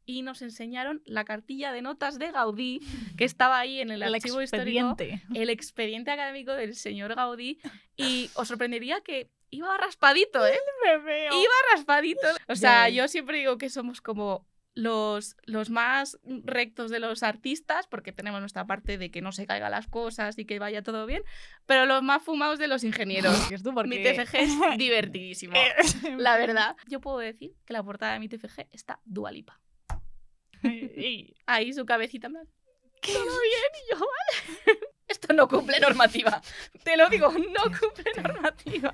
y nos enseñaron la cartilla de notas de Gaudí que estaba ahí en el archivo histórico, el expediente académico del señor Gaudí, y os sorprendería que iba raspadito, ¿eh? Iba raspadito. O sea, yo siempre digo que somos como los más rectos de los artistas, porque tenemos nuestra parte de que no se caigan las cosas y que vaya todo bien, pero los más fumados de los ingenieros. Mi TFG es divertidísimo, la verdad. Yo puedo decir que la portada de mi TFG está Dua Lipa. Ahí su cabecita me... ¿Todo bien? Y yo, vale. Esto no cumple normativa. Te lo digo, no cumple normativa.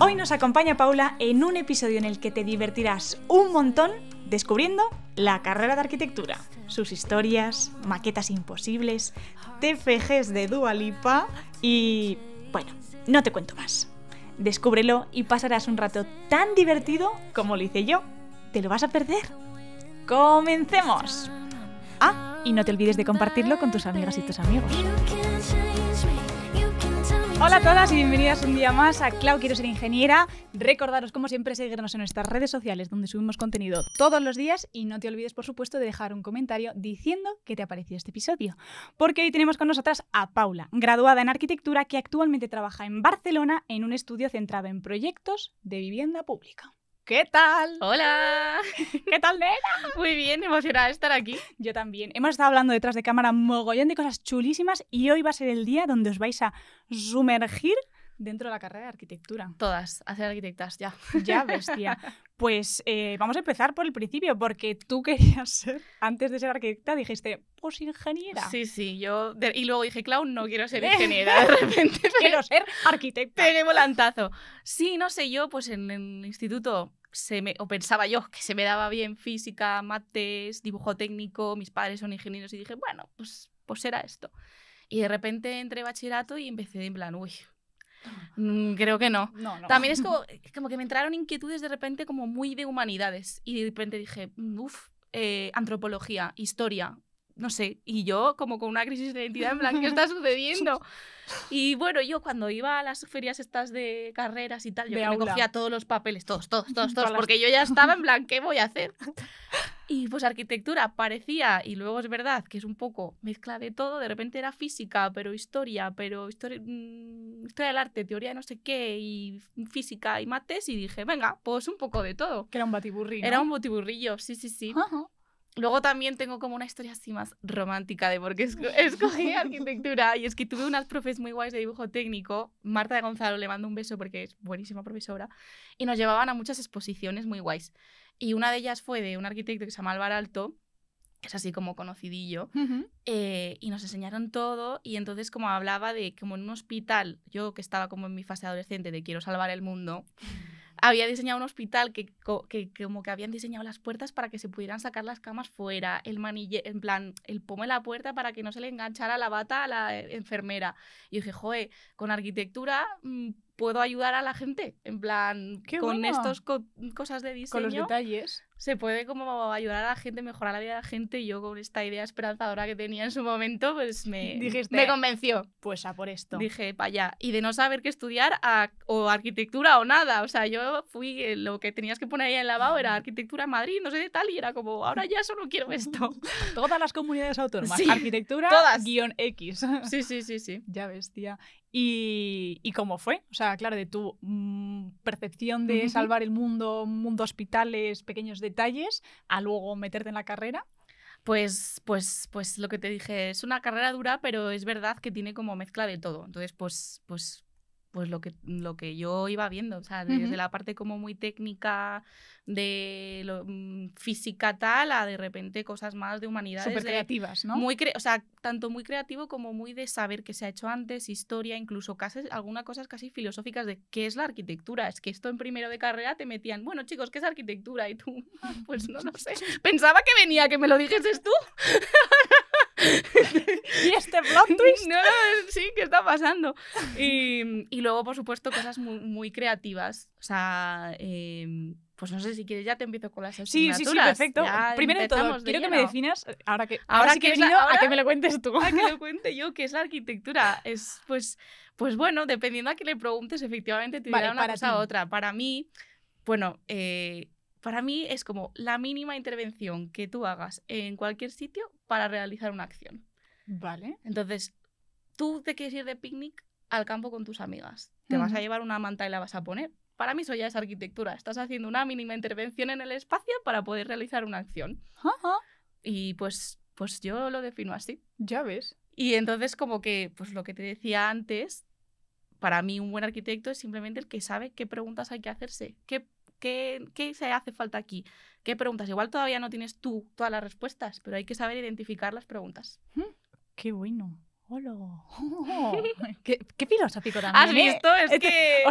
Hoy nos acompaña Paula en un episodio en el que te divertirás un montón descubriendo la carrera de arquitectura, sus historias, maquetas imposibles, TFGs de Dua Lipa y... bueno, no te cuento más. Descúbrelo y pasarás un rato tan divertido como lo hice yo. ¿Te lo vas a perder? ¡Comencemos! Ah, y no te olvides de compartirlo con tus amigas y tus amigos. Hola a todas y bienvenidas un día más a Clau Quiero Ser Ingeniera. Recordaros, como siempre, seguirnos en nuestras redes sociales donde subimos contenido todos los días y no te olvides, por supuesto, de dejar un comentario diciendo qué te ha parecido este episodio. Porque hoy tenemos con nosotras a Paula, graduada en arquitectura que actualmente trabaja en Barcelona en un estudio centrado en proyectos de vivienda pública. ¿Qué tal? ¡Hola! ¿Qué tal, nena? Muy bien, emocionada de estar aquí. Yo también. Hemos estado hablando detrás de cámara mogollón de cosas chulísimas y hoy va a ser el día donde os vais a sumergir dentro de la carrera de arquitectura. Todas, a ser arquitectas, ya. Ya, bestia. Pues vamos a empezar por el principio, porque tú querías ser, antes de ser arquitecta, dijiste, pues ingeniera. Sí, yo... y luego dije, Clau, no quiero ser ingeniera. De repente quiero ser arquitecta. Pegué volantazo. Sí, no sé, yo pues en el instituto... o pensaba yo que se me daba bien física, mates, dibujo técnico, mis padres son ingenieros y dije, bueno, pues será esto. Y de repente entré bachillerato y empecé en plan, uy, creo que no. También es como que me entraron inquietudes de repente como muy de humanidades y de repente dije, antropología, historia, no sé, y yo como con una crisis de identidad en plan, ¿qué está sucediendo? Y bueno, yo cuando iba a las ferias estas de carreras y tal, yo que me cogía todos los papeles, todos, porque yo ya estaba en plan, ¿qué voy a hacer? Y pues arquitectura parecía, y luego es verdad que es un poco mezcla de todo, de repente era física, pero historia del arte, teoría de no sé qué, y física y mates, y dije, venga, pues un poco de todo. Que era un batiburrillo, ¿no? Era un batiburrillo, sí. Uh-huh. Luego también tengo como una historia así más romántica de por qué escogí arquitectura. Y es que tuve unas profes muy guays de dibujo técnico. Marta de Gonzalo, le mando un beso porque es buenísima profesora. Y nos llevaban a muchas exposiciones muy guays. Y una de ellas fue de un arquitecto que se llama Álvaro Alto, que es así como conocidillo. Uh-huh. Y nos enseñaron todo. Y entonces como hablaba de como en un hospital, yo que estaba como en mi fase adolescente de quiero salvar el mundo... Había diseñado un hospital que como que habían diseñado las puertas para que se pudieran sacar las camas fuera, el manille, en plan, el pomo de la puerta para que no se le enganchara la bata a la enfermera. Y dije, joder, con arquitectura puedo ayudar a la gente, en plan, qué con bueno. Estos cosas de diseño. Con los detalles. Se puede como ayudar a la gente, mejorar la vida de la gente. Y yo con esta idea esperanzadora que tenía en su momento, pues me convenció. Pues a por esto. Dije, para allá. Y de no saber qué estudiar, o arquitectura o nada. O sea, yo fui, lo que tenías que poner ahí en el lavabo era arquitectura en Madrid, no sé de tal, y era como, ahora ya solo quiero esto. Todas las comunidades autónomas. Sí, arquitectura todas. -X. Sí. Ya ves, tía. ¿Y cómo fue? O sea, claro, de tu percepción de uh-huh. salvar el mundo hospitales, pequeños detalles, a luego meterte en la carrera. Pues lo que te dije, es una carrera dura, pero es verdad que tiene como mezcla de todo. Entonces, pues lo que yo iba viendo, o sea, desde uh-huh. la parte como muy técnica de física tal, a de repente cosas más de humanidades. Súper creativas, ¿no? O sea, tanto muy creativo como muy de saber qué se ha hecho antes, historia, incluso algunas cosas casi filosóficas de qué es la arquitectura. Es que esto en primero de carrera te metían, bueno, chicos, ¿qué es arquitectura? Y tú, pues no lo sé. Pensaba que venía que me lo dijeses tú. ¿Y este plot twist? No, sí, ¿qué está pasando? Y luego, por supuesto, cosas muy, muy creativas. O sea, pues no sé, si quieres ya te empiezo con las asignaturas. Sí, perfecto. Ya primero de todo, quiero que me definas, ahora sí que he venido a que me lo cuentes tú. A que lo cuente yo, qué es la arquitectura. Es, pues bueno, dependiendo a qué le preguntes, efectivamente te dirá una cosa u otra. Para mí... bueno, para mí es como la mínima intervención que tú hagas en cualquier sitio para realizar una acción. Vale. Entonces, tú te quieres ir de picnic al campo con tus amigas. Te vas a llevar una manta y la vas a poner. Para mí eso ya es arquitectura. Estás haciendo una mínima intervención en el espacio para poder realizar una acción. Y pues yo lo defino así. Ya ves. Y entonces como que, pues lo que te decía antes, para mí un buen arquitecto es simplemente el que sabe qué preguntas hay que hacerse. ¿Qué se hace falta aquí? ¿Qué preguntas? Igual todavía no tienes tú todas las respuestas, pero hay que saber identificar las preguntas. ¡Qué bueno! ¡Hola! ¡Qué filosófico también! ¿Has visto? Es que...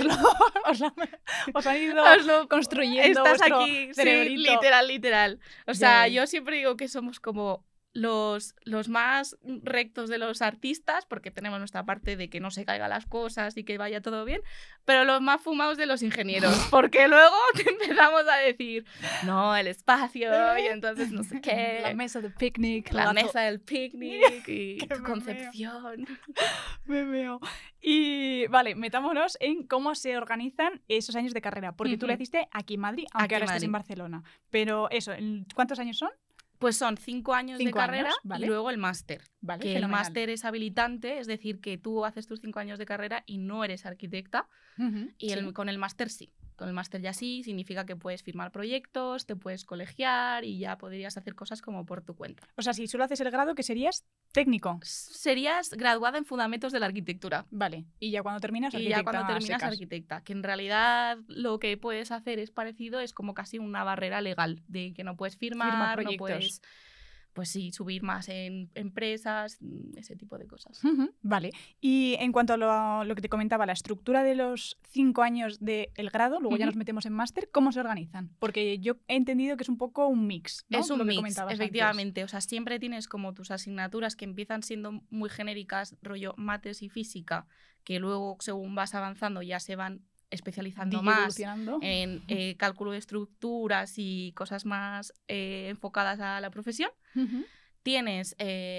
Os han ido construyendo vuestro aquí, cerebrito. Sí, literal. O sea, yo siempre digo que somos como los más rectos de los artistas, porque tenemos nuestra parte de que no se caigan las cosas y que vaya todo bien, pero los más fumados de los ingenieros, porque luego te empezamos a decir, no, el espacio, y entonces no sé qué. La mesa del picnic. La mesa del picnic y tu concepción. Me veo. Y vale, metámonos en cómo se organizan esos años de carrera, porque tú lo hiciste aquí en Madrid, aunque ahora estás en Barcelona. Pero eso, ¿cuántos años son? Pues son 5 años de carrera, ¿vale? Y luego el máster. Vale, que fenomenal. El máster es habilitante, es decir, que tú haces tus 5 años de carrera y no eres arquitecta. Y con el máster sí. Con el máster ya sí, significa que puedes firmar proyectos, te puedes colegiar y ya podrías hacer cosas como por tu cuenta. O sea, si solo haces el grado, ¿qué serías? Técnico. Serías graduada en Fundamentos de la Arquitectura. Vale. Y ya cuando terminas, arquitecta. Que en realidad lo que puedes hacer es parecido, es como casi una barrera legal, de que no puedes firmar proyectos. No puedes... Pues sí, subir más en empresas, ese tipo de cosas. Vale. Y en cuanto a lo que te comentaba, la estructura de los 5 años del grado, luego ya nos metemos en máster, ¿cómo se organizan? Porque yo he entendido que es un poco un mix, ¿no? Es un mix, efectivamente. O sea, siempre tienes como tus asignaturas que empiezan siendo muy genéricas, rollo mates y física, que luego, según vas avanzando, ya se van especializando más en cálculo de estructuras y cosas más enfocadas a la profesión. Tienes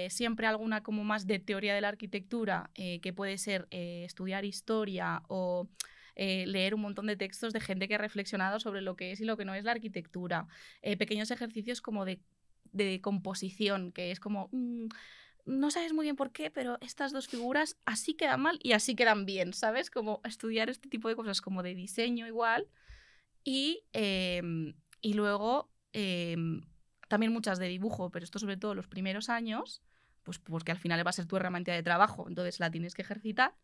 siempre alguna como más de teoría de la arquitectura, que puede ser estudiar historia o leer un montón de textos de gente que ha reflexionado sobre lo que es y lo que no es la arquitectura. Pequeños ejercicios como de composición, que es como... no sabes muy bien por qué, pero estas dos figuras así quedan mal y así quedan bien, ¿sabes? Como estudiar este tipo de cosas como de diseño igual. Y luego también muchas de dibujo, pero esto sobre todo los primeros años, pues porque al final va a ser tu herramienta de trabajo, entonces la tienes que ejercitar.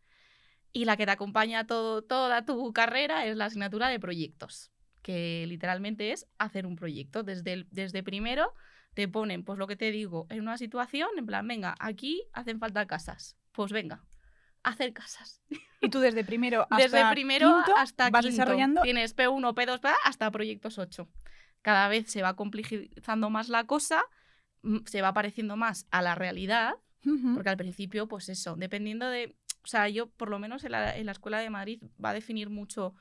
Y la que te acompaña toda tu carrera es la asignatura de proyectos, que literalmente es hacer un proyecto. Desde primero... te ponen, pues lo que te digo, en una situación, en plan, venga, aquí hacen falta casas. Pues venga, hacer casas. Y tú desde primero hasta quinto vas desarrollando... Tienes P1, P2, hasta proyectos 8. Cada vez se va complejizando más la cosa, se va pareciendo más a la realidad, porque al principio, pues eso, dependiendo de... O sea, yo, por lo menos en la Escuela de Madrid, va a definir mucho...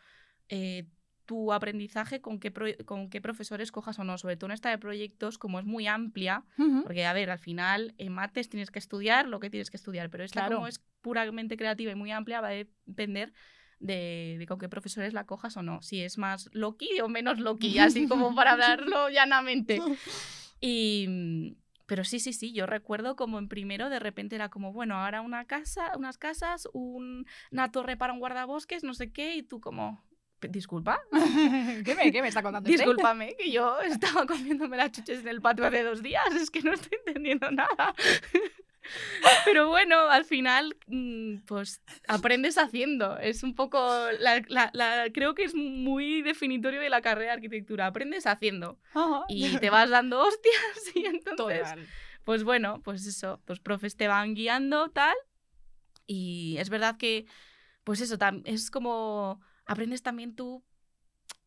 tu aprendizaje con qué profesores cojas o no, sobre todo en esta de proyectos, como es muy amplia, porque a ver, al final en mates tienes que estudiar lo que tienes que estudiar, pero esta como es puramente creativa y muy amplia, va a depender de con qué profesores la cojas o no, si es más loqui o menos loqui, así como para hablarlo llanamente. Pero sí, yo recuerdo como en primero de repente era como, bueno, ahora unas casas, una torre para un guardabosques, no sé qué, y tú como... Disculpa. ¿Qué me está contando? Discúlpame, que yo estaba comiéndome las chuches en el patio hace 2 días. Es que no estoy entendiendo nada. Pero bueno, al final, pues aprendes haciendo. Es un poco... creo que es muy definitorio de la carrera de arquitectura. Aprendes haciendo. Y te vas dando hostias y entonces... Total. Pues bueno, pues eso. Pues profes te van guiando, tal. Y es verdad que, pues eso, es como... Aprendes también tú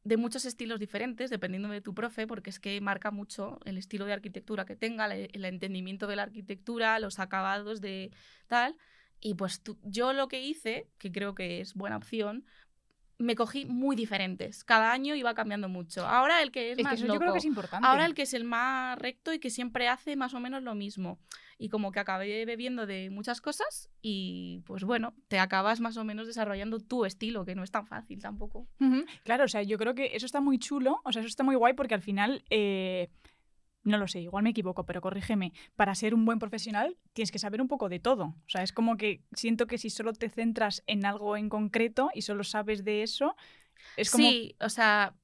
de muchos estilos diferentes, dependiendo de tu profe, porque es que marca mucho el estilo de arquitectura que tenga, el entendimiento de la arquitectura, los acabados de tal. Y pues yo lo que hice, que creo que es buena opción, me cogí muy diferentes. Cada año iba cambiando mucho. Ahora el que es más que eso loco. Yo creo que es importante. Ahora el que es el más recto y que siempre hace más o menos lo mismo. Y como que acabé bebiendo de muchas cosas y pues bueno, te acabas más o menos desarrollando tu estilo, que no es tan fácil tampoco. Claro, o sea, yo creo que eso está muy chulo, o sea, eso está muy guay porque al final... No lo sé, igual me equivoco, pero corrígeme. Para ser un buen profesional tienes que saber un poco de todo. O sea, es como que siento que si solo te centras en algo en concreto y solo sabes de eso, es como... Sí, o sea,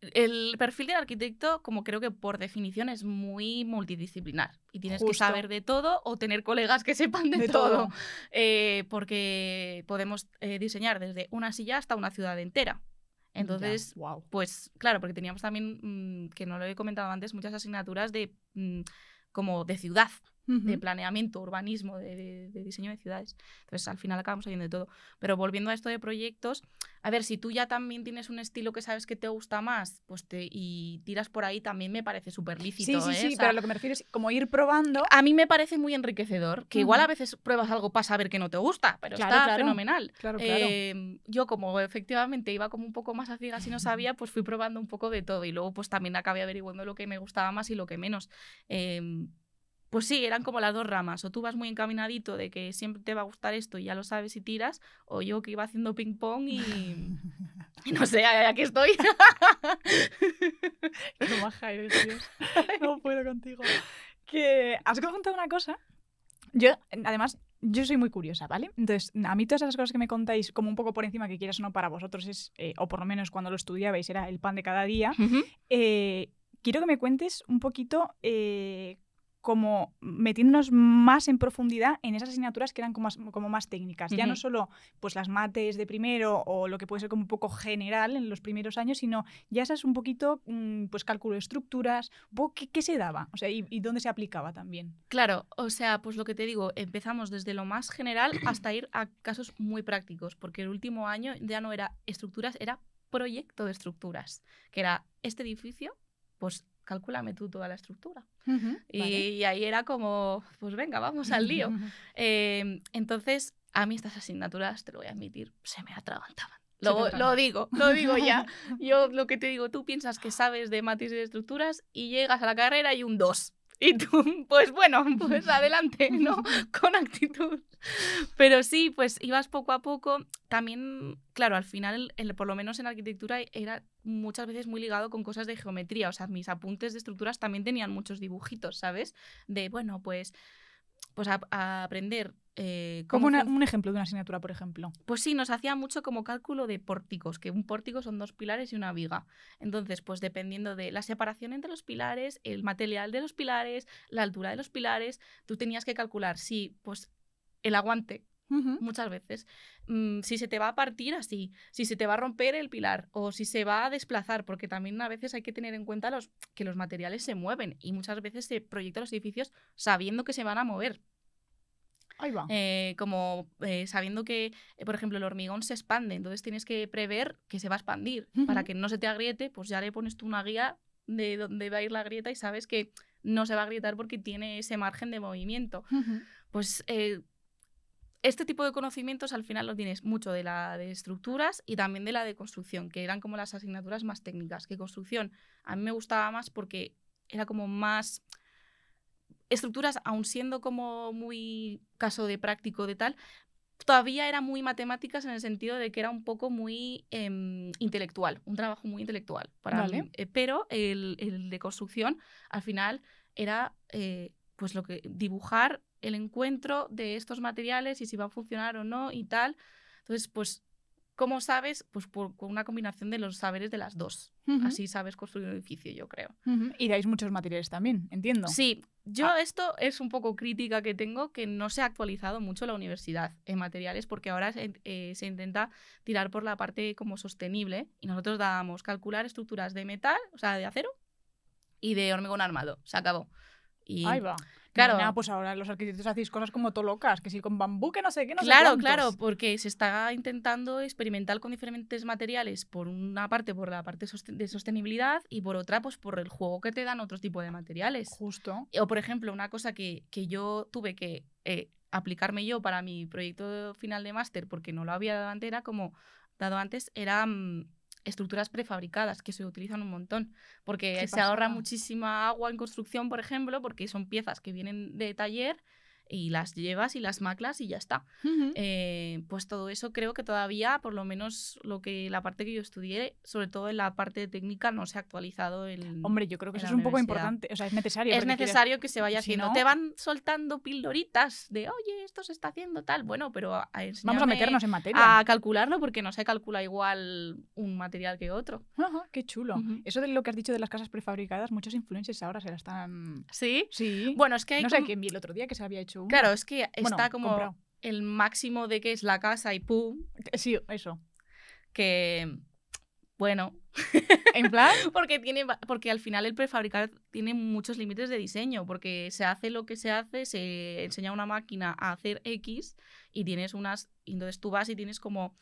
el perfil del arquitecto, como creo que por definición es muy multidisciplinar. Y tienes que saber de todo o tener colegas que sepan de todo. Porque podemos diseñar desde una silla hasta una ciudad entera. Entonces, pues claro, porque teníamos también, que no lo he comentado antes, muchas asignaturas de como de ciudad, de planeamiento, urbanismo, de diseño de ciudades. Entonces, al final acabamos haciendo de todo. Pero volviendo a esto de proyectos, a ver, si tú ya también tienes un estilo que sabes que te gusta más, pues y tiras por ahí, también me parece súper lícito. Sí, o sea, pero lo que me refiero es como ir probando. A mí me parece muy enriquecedor, que igual a veces pruebas algo para saber que no te gusta, pero está fenomenal. Claro. Yo como efectivamente iba como un poco más a ciegas y no sabía, pues fui probando un poco de todo y luego pues también acabé averiguando lo que me gustaba más y lo que menos. Pues sí, eran como las dos ramas. O tú vas muy encaminadito de que siempre te va a gustar esto y ya lo sabes y tiras, o yo que iba haciendo ping-pong y no sé, aquí estoy. Qué maja eres, Dios. No puedo contigo. Que has contado una cosa. Además, yo soy muy curiosa, ¿vale? Entonces, a mí todas esas cosas que me contáis como un poco por encima, que quieras o no, para vosotros es, o por lo menos cuando lo estudiabais, era el pan de cada día. Quiero que me cuentes un poquito... como metiéndonos más en profundidad en esas asignaturas que eran como más técnicas. Ya no solo pues, las mates de primero o lo que puede ser como un poco general en los primeros años, sino ya esas un poquito pues cálculo de estructuras, un poco qué se daba, o sea, y dónde se aplicaba también. Claro, o sea, pues lo que te digo, empezamos desde lo más general hasta ir a casos muy prácticos, porque el último año ya no era estructuras, era proyecto de estructuras, que era este edificio, pues calcúlame tú toda la estructura. Y ahí era como, pues venga, vamos al lío. Entonces, a mí estas asignaturas, te lo voy a admitir, se me atragantaban. Lo digo ya. Yo lo que te digo, tú piensas que sabes de matrices y de estructuras y llegas a la carrera y un 2. Y tú, pues bueno, pues adelante, ¿no? Con actitud. Pero sí, pues ibas poco a poco. También, claro, al final, por lo menos en arquitectura, era muchas veces muy ligado con cosas de geometría. O sea, mis apuntes de estructuras también tenían muchos dibujitos, ¿sabes? De, bueno, pues a aprender... como un ejemplo de una asignatura, por ejemplo. Pues sí, nos hacía mucho como cálculo de pórticos, que un pórtico son 2 pilares y una viga. Entonces, pues dependiendo de la separación entre los pilares, el material de los pilares, la altura de los pilares, tú tenías que calcular si, pues, el aguante, muchas veces, si se te va a partir así, si se te va a romper el pilar o si se va a desplazar, porque también a veces hay que tener en cuenta que los materiales se mueven y muchas veces se proyectan los edificios sabiendo que se van a mover. Ahí va. Sabiendo que, por ejemplo, el hormigón se expande, entonces tienes que prever que se va a expandir. Para que no se te agriete, pues ya le pones tú una guía de dónde va a ir la grieta y sabes que no se va a agrietar porque tiene ese margen de movimiento. Pues este tipo de conocimientos al final lo tienes mucho de la de estructuras y también de la de construcción, que eran como las asignaturas más técnicas. Que construcción a mí me gustaba más porque era como más... Estructuras, aun siendo como muy caso de práctico de tal, todavía era muy matemáticas en el sentido de que era un poco muy intelectual, un trabajo muy intelectual para mí. Pero el de construcción, al final, era pues lo que dibujar el encuentro de estos materiales y si va a funcionar o no y tal. Entonces, pues, ¿cómo sabes? Pues con una combinación de los saberes de las dos. Así sabes construir un edificio, yo creo. Y dais muchos materiales también, entiendo. Sí, esto es un poco crítica que tengo, que no se ha actualizado mucho la universidad en materiales, porque ahora se intenta tirar por la parte como sostenible y nosotros dábamos calcular estructuras de metal, o sea, de acero, y de hormigón armado. Se acabó. Y, ahí va. Claro. Nada, pues ahora los arquitectos hacéis cosas como todo locas, que si con bambú, que no sé qué, no sé cuántos. Claro, porque se está intentando experimentar con diferentes materiales, por una parte por la parte de sostenibilidad y por otra pues por el juego que te dan otros tipos de materiales. Justo. O por ejemplo, una cosa que yo tuve que aplicarme yo para mi proyecto final de máster porque no lo había dado antes era como dado antes eran estructuras prefabricadas que se utilizan un montón, porque se pasada. ahorra muchísima agua en construcción, por ejemplo, porque son piezas que vienen de taller y las llevas y las maclas y ya está. Pues todo eso creo que todavía, por lo menos la parte que yo estudié, sobre todo en la parte técnica, no se ha actualizado. Hombre, yo creo que eso es un poco importante, o sea, es necesario. Es necesario que se vaya si haciendo. no... Te van soltando pildoritas de, oye, esto se está haciendo tal. Bueno, pero vamos a meternos en materia. A calcularlo, porque no se calcula igual un material que otro. Ajá, qué chulo. Eso de lo que has dicho de las casas prefabricadas, muchos influencers ahora se la están... ¿Sí? Sí. Bueno, es que hay no sé, quién vi el otro día que se había hecho uno. Claro, es que está bueno, como comprado. El máximo de que es la casa y pum. Sí, eso. Que, bueno... ¿En plan? porque al final el prefabricado tiene muchos límites de diseño, porque se hace lo que se hace, se enseña a una máquina a hacer X y tienes unas... Y entonces tú vas y tienes como...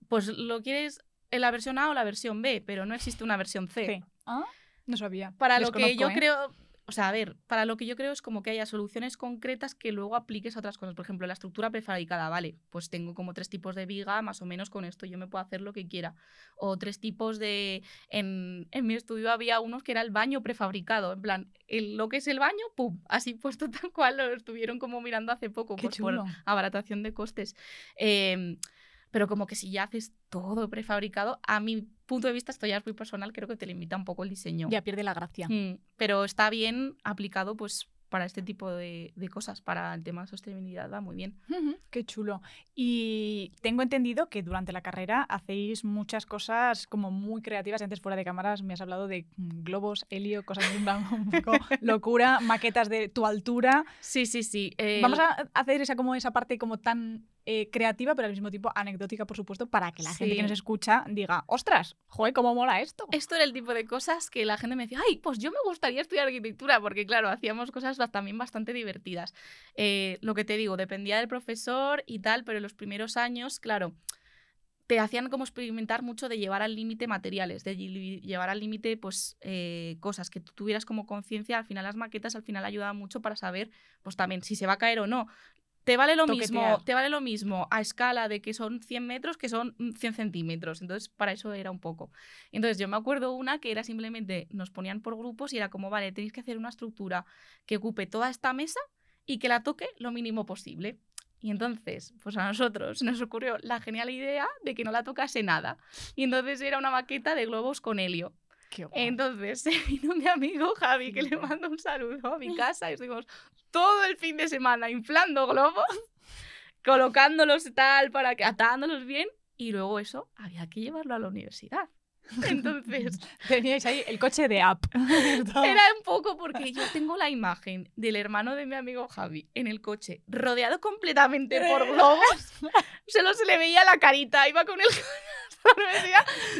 Pues lo quieres en la versión A o la versión B, pero no existe una versión C. Sí. ¿Ah? No sabía. Para Desconozco, lo que yo creo... O sea, a ver, para lo que yo creo es como que haya soluciones concretas que luego apliques a otras cosas. Por ejemplo, la estructura prefabricada, vale, pues tengo como 3 tipos de viga, más o menos con esto yo me puedo hacer lo que quiera. O 3 tipos de... En mi estudio había unos que era el baño prefabricado, en plan, lo que es el baño, pum, así puesto tal cual, lo estuvieron como mirando hace poco, Qué pues chulo. por abaratación de costes. Pero como que si ya haces todo prefabricado, a mi punto de vista, esto ya es muy personal, creo que te limita un poco el diseño. Ya pierde la gracia. Pero está bien aplicado pues para este tipo de cosas, para el tema de sostenibilidad, va muy bien. Qué chulo. Y tengo entendido que durante la carrera hacéis muchas cosas como muy creativas. Antes fuera de cámaras me has hablado de globos, helio, cosas un poco locura, maquetas de tu altura. Sí, sí, sí. Vamos a hacer esa parte como tan creativa, pero al mismo tiempo anecdótica, por supuesto, para que la gente que nos escucha diga, ostras, joder, cómo mola esto. Esto era el tipo de cosas que la gente me decía, ay, pues yo me gustaría estudiar arquitectura, porque claro, hacíamos cosas también bastante divertidas. Lo que te digo, dependía del profesor y tal, pero en los primeros años, claro, te hacían como experimentar mucho de llevar al límite materiales, de llevar al límite pues cosas que tú tuvieras como conciencia. Al final las maquetas al final ayudaban mucho para saber pues también si se va a caer o no. Te vale lo mismo a escala de que son 100 metros que son 100 centímetros. Entonces, para eso era un poco. Entonces, yo me acuerdo una que era simplemente, nos ponían por grupos y era como, vale, tenéis que hacer una estructura que ocupe toda esta mesa y que la toque lo mínimo posible. Y entonces, pues a nosotros nos ocurrió la genial idea de que no la tocase nada. Y entonces era una maqueta de globos con helio. Entonces vino mi amigo Javi, que le mando un saludo, a mi casa y estuvimos todo el fin de semana inflando globos, colocándolos tal, atándolos bien, y luego eso había que llevarlo a la universidad. Entonces teníais ahí el coche de app. Era un poco porque yo tengo la imagen del hermano de mi amigo Javi en el coche, rodeado completamente por globos. Solo se le veía la carita, iba con el...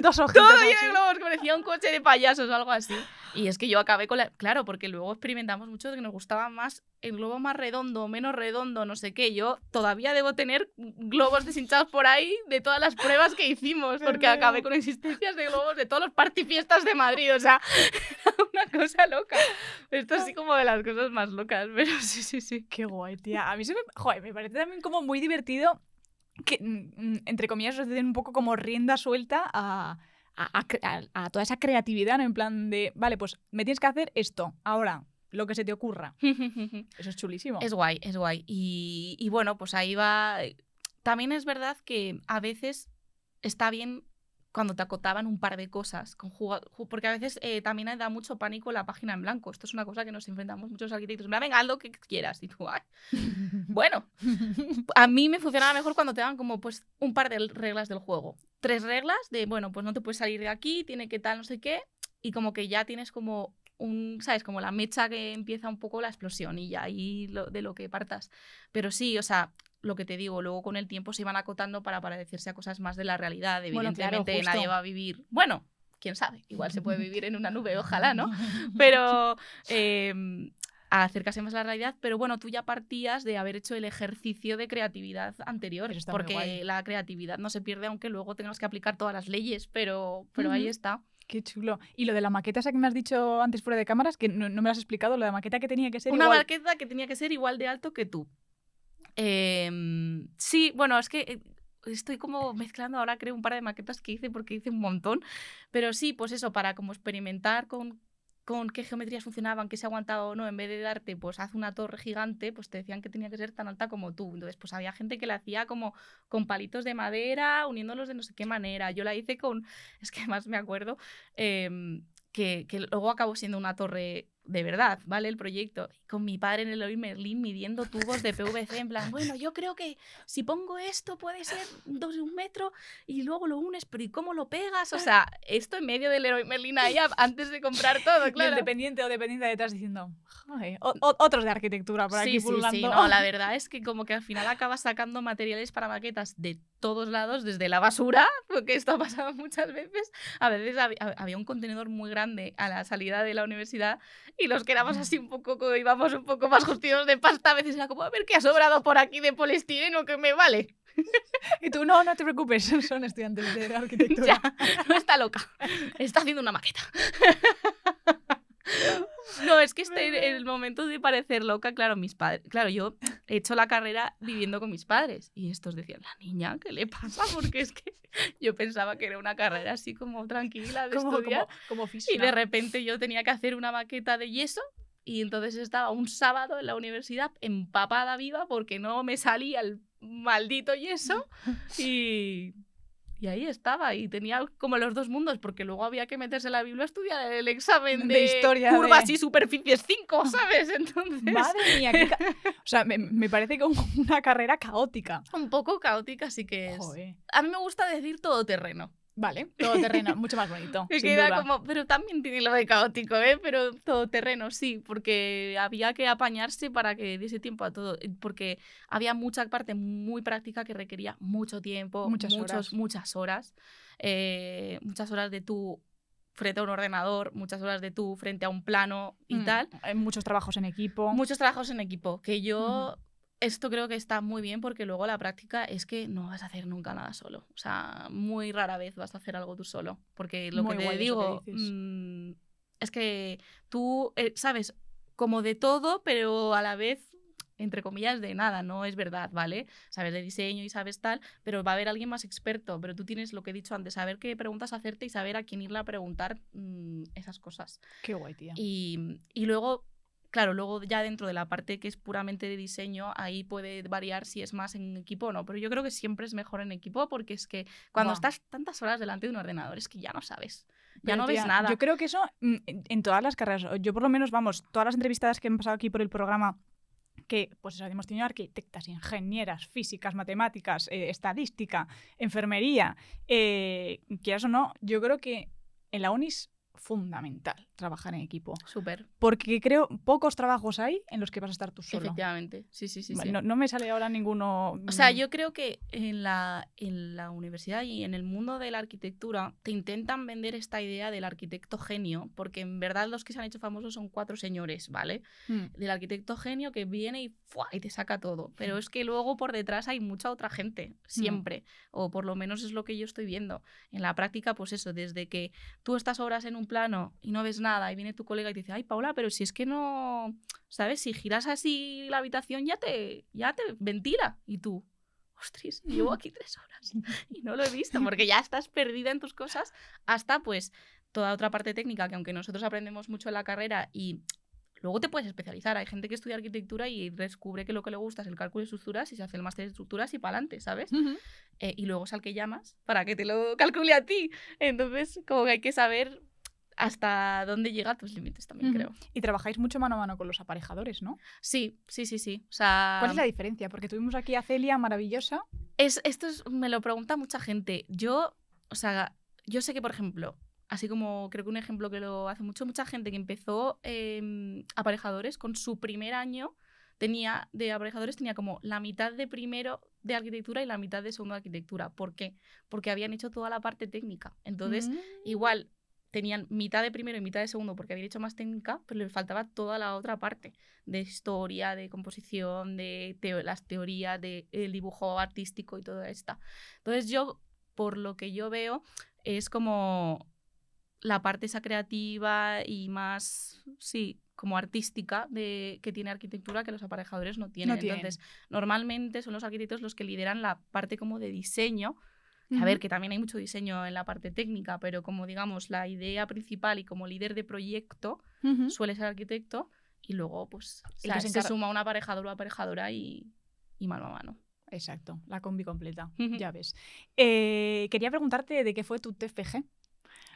Dos ojitos todo lleno de globos, que parecía un coche de payasos o algo así. Y es que yo acabé con Claro, porque luego experimentamos mucho de que nos gustaba más el globo más redondo, menos redondo, no sé qué. Yo todavía debo tener globos deshinchados por ahí de todas las pruebas que hicimos, porque acabé con existencias de globos de todos los partifiestas de Madrid. O sea, una cosa loca. Esto así como de las cosas más locas, pero sí. Qué guay, tía. A mí me parece también como muy divertido que, entre comillas, os den un poco como rienda suelta a toda esa creatividad, ¿no? En plan de, vale, pues me tienes que hacer esto, ahora, lo que se te ocurra. Eso es chulísimo. Es guay, es guay. Y bueno, pues ahí va... También es verdad que a veces está bien cuando te acotaban un par de cosas, porque a veces también da mucho pánico la página en blanco. Esto es una cosa que nos enfrentamos muchos arquitectos. Venga, haz lo que quieras. Y tú, ay. Bueno, a mí me funcionaba mejor cuando te daban como pues un par de reglas del juego. 3 reglas de, bueno, pues no te puedes salir de aquí, tiene que tal, no sé qué, y como que ya tienes como ¿sabes? Como la mecha que empieza un poco la explosión y ya ahí de lo que partas. Pero sí, o sea... Lo que te digo, luego con el tiempo se iban acotando para parecerse a cosas más de la realidad. Evidentemente, bueno, claro, nadie va a vivir... Bueno, quién sabe, igual se puede vivir en una nube, ojalá, ¿no? Pero a acercarse más a la realidad. Pero bueno, tú ya partías de haber hecho el ejercicio de creatividad anterior, porque la creatividad no se pierde aunque luego tengas que aplicar todas las leyes, pero ahí está. Qué chulo. Y lo de la maqueta esa que me has dicho antes fuera de cámaras, que no me lo has explicado, lo de la maqueta que tenía que ser una maqueta que tenía que ser igual de alto que tú. Sí, bueno, es que estoy como mezclando ahora, creo, un par de maquetas que hice porque hice un montón. Pero sí, pues eso, para como experimentar con qué geometrías funcionaban, qué se aguantaba o no, en vez de darte, pues haz una torre gigante, pues te decían que tenía que ser tan alta como tú. Entonces, pues había gente que la hacía como con palitos de madera, uniéndolos de no sé qué manera. Yo la hice con, es que más me acuerdo, que luego acabó siendo una torre de verdad, ¿vale? El proyecto. Con mi padre en el Leroy Merlin midiendo tubos de PVC, en plan, bueno, yo creo que si pongo esto puede ser 1 metro y luego lo unes, pero ¿y cómo lo pegas? O sea, esto en medio del Leroy Merlin ahí antes de comprar todo, claro. Y el dependiente o dependiente detrás diciendo, joder, otros de arquitectura por aquí pululando. Sí, no, la verdad es que como que al final acabas sacando materiales para maquetas de todos lados, desde la basura, porque esto ha pasado muchas veces. A veces había un contenedor muy grande a la salida de la universidad y los que éramos así un poco, íbamos un poco más justitos de pasta, a veces era como, a ver qué ha sobrado por aquí de poliestireno que me vale. Y tú, no te preocupes, son estudiantes de arquitectura. Ya, no está loca, está haciendo una maqueta. No, es que en el momento de parecer loca, claro, mis padres, claro, yo he hecho la carrera viviendo con mis padres y estos decían, la niña, ¿qué le pasa? Porque es que yo pensaba que era una carrera así como tranquila de estudiar como física. Y de repente yo tenía que hacer una maqueta de yeso y entonces estaba un sábado en la universidad empapada viva porque no me salía el maldito yeso y ahí estaba, y tenía como los dos mundos, porque luego había que meterse en la Biblia a estudiar el examen de historia curvas y superficies 5, ¿sabes? Entonces... Madre mía, o sea, me parece como una carrera caótica. Un poco caótica sí que es. Joder. A mí me gusta decir todoterreno. Vale, todoterreno, mucho más bonito. Que sin queda duda. como, pero también tiene lo de caótico, pero todoterreno, sí, porque había que apañarse para que diese tiempo a todo, porque había mucha parte muy práctica que requería mucho tiempo, muchas horas de tú frente a un ordenador, muchas horas de tú frente a un plano y tal. Hay muchos trabajos en equipo. Muchos trabajos en equipo, que yo... Esto creo que está muy bien porque luego la práctica es que no vas a hacer nunca nada solo. O sea, muy rara vez vas a hacer algo tú solo. Porque lo que te digo es que tú sabes como de todo, pero a la vez, entre comillas, de nada. No es verdad, ¿vale? Sabes de diseño y sabes tal, pero va a haber alguien más experto. Pero tú tienes lo que he dicho antes, saber qué preguntas hacerte y saber a quién irle a preguntar esas cosas. Qué guay, tía. Y luego... Claro, luego ya dentro de la parte que es puramente de diseño, ahí puede variar si es más en equipo o no. Pero yo creo que siempre es mejor en equipo porque es que cuando estás tantas horas delante de un ordenador es que ya no sabes, ya no ves nada. Yo creo que eso en todas las carreras, yo por lo menos, vamos, todas las entrevistadas que han pasado aquí por el programa, que pues eso, hemos tenido arquitectas, ingenieras, físicas, matemáticas, estadística, enfermería, quieras o no, yo creo que en la uni es fundamental trabajar en equipo. Súper. Porque creo pocos trabajos hay en los que vas a estar tú solo. Efectivamente, sí. No me sale ahora ninguno... O sea, yo creo que en la universidad y en el mundo de la arquitectura te intentan vender esta idea del arquitecto genio, porque en verdad los que se han hecho famosos son 4 señores, ¿vale? Del arquitecto genio que viene y te saca todo. Pero es que luego por detrás hay mucha otra gente, siempre. O por lo menos es lo que yo estoy viendo. En la práctica, pues eso, desde que tú estás horas en un plano y no ves nada y viene tu colega y te dice, ay, Paula, pero si es que no, ¿sabes? Si giras así la habitación ya te ventila. Y tú, ostras, llevo aquí 3 horas y no lo he visto, porque ya estás perdida en tus cosas hasta pues toda otra parte técnica que aunque nosotros aprendemos mucho en la carrera y luego te puedes especializar. Hay gente que estudia arquitectura y descubre que lo que le gusta es el cálculo de estructuras y se hace el máster de estructuras y para adelante, ¿sabes? Y luego es al que llamas para que te lo calcule a ti. Entonces, como que hay que saber hasta dónde llega tus límites también, creo. Y trabajáis mucho mano a mano con los aparejadores, ¿no? Sí. O sea... ¿Cuál es la diferencia? Porque tuvimos aquí a Celia, maravillosa. Me lo pregunta mucha gente. Yo sé que, por ejemplo, así como creo que un ejemplo que lo hace mucha gente que empezó aparejadores con su primer año de aparejadores tenía como la mitad de primero de arquitectura y la mitad de segundo de arquitectura. ¿Por qué? Porque habían hecho toda la parte técnica. Entonces, igual tenían mitad de primero y mitad de segundo porque habían hecho más técnica, pero les faltaba toda la otra parte de historia, de composición, de las teorías, del dibujo artístico y todo esto. Entonces yo, por lo que yo veo, es como la parte esa creativa y más, sí, como artística que tiene arquitectura que los aparejadores no tienen. Entonces, normalmente son los arquitectos los que lideran la parte como de diseño. A ver, que también hay mucho diseño en la parte técnica, pero como digamos la idea principal y como líder de proyecto suele ser arquitecto y luego pues se suma un aparejador o aparejadora y mano a mano. Exacto, la combi completa, ya ves. Quería preguntarte de qué fue tu TFG.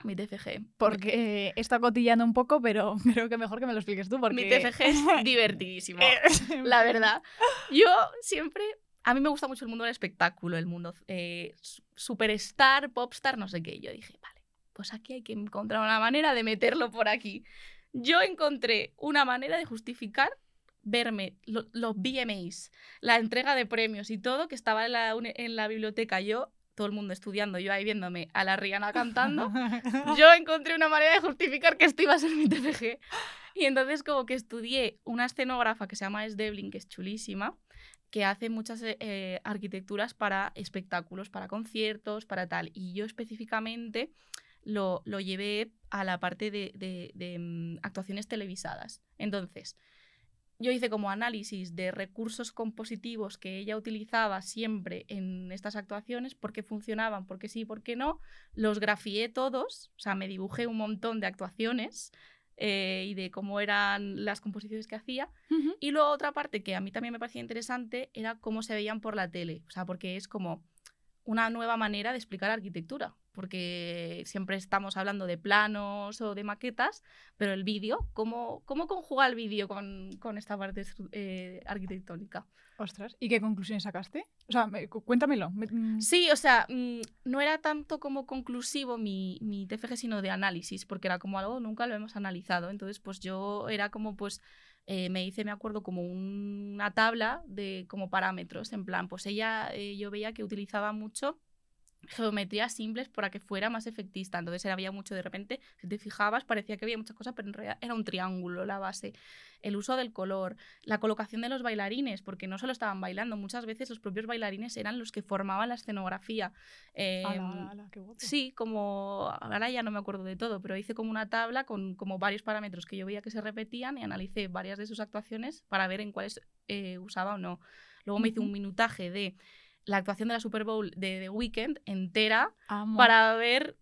Mi TFG. Porque he estado cotillando un poco, pero creo que mejor que me lo expliques tú. Porque... Mi TFG es divertidísimo, la verdad. Yo siempre... A mí me gusta mucho el mundo del espectáculo, el mundo superstar, popstar, no sé qué. Yo dije, vale, pues aquí hay que encontrar una manera de meterlo por aquí. Yo encontré una manera de justificar verme los VMAs, la entrega de premios y todo, que estaba en la biblioteca yo, todo el mundo estudiando, yo ahí viéndome a la Rihanna cantando. Yo encontré una manera de justificar que esto iba a ser mi TFG. Y entonces como que estudié una escenógrafa que se llama Devlin, que es chulísima, que hace muchas arquitecturas para espectáculos, para conciertos, para tal. Y yo específicamente lo llevé a la parte de actuaciones televisadas. Entonces, yo hice como análisis de recursos compositivos que ella utilizaba siempre en estas actuaciones, por qué funcionaban, por qué sí, por qué no. Los grafié todos, o sea, me dibujé un montón de actuaciones y de cómo eran las composiciones que hacía. Y luego otra parte que a mí también me parecía interesante era cómo se veían por la tele, o sea, porque es como una nueva manera de explicar arquitectura, porque siempre estamos hablando de planos o de maquetas, pero el vídeo, ¿cómo conjuga el vídeo con esta parte arquitectónica? Ostras, ¿y qué conclusiones sacaste? O sea, cuéntamelo. Sí, o sea, no era tanto como conclusivo mi TFG, sino de análisis, porque era como algo nunca lo hemos analizado. Entonces, pues yo era como, pues, me hice, me acuerdo, como una tabla de como parámetros, en plan, pues ella, yo veía que utilizaba mucho geometrías simples para que fuera más efectista. Entonces había mucho, de repente, si te fijabas, parecía que había muchas cosas, pero en realidad era un triángulo la base. El uso del color, la colocación de los bailarines, porque no solo estaban bailando, muchas veces los propios bailarines eran los que formaban la escenografía. Ala, qué guapo. Sí, como ahora ya no me acuerdo de todo, pero hice como una tabla con como varios parámetros que yo veía que se repetían y analicé varias de sus actuaciones para ver en cuáles usaba o no. Luego me hice un minutaje de la actuación de la Super Bowl de The Weeknd entera. Amo. Para ver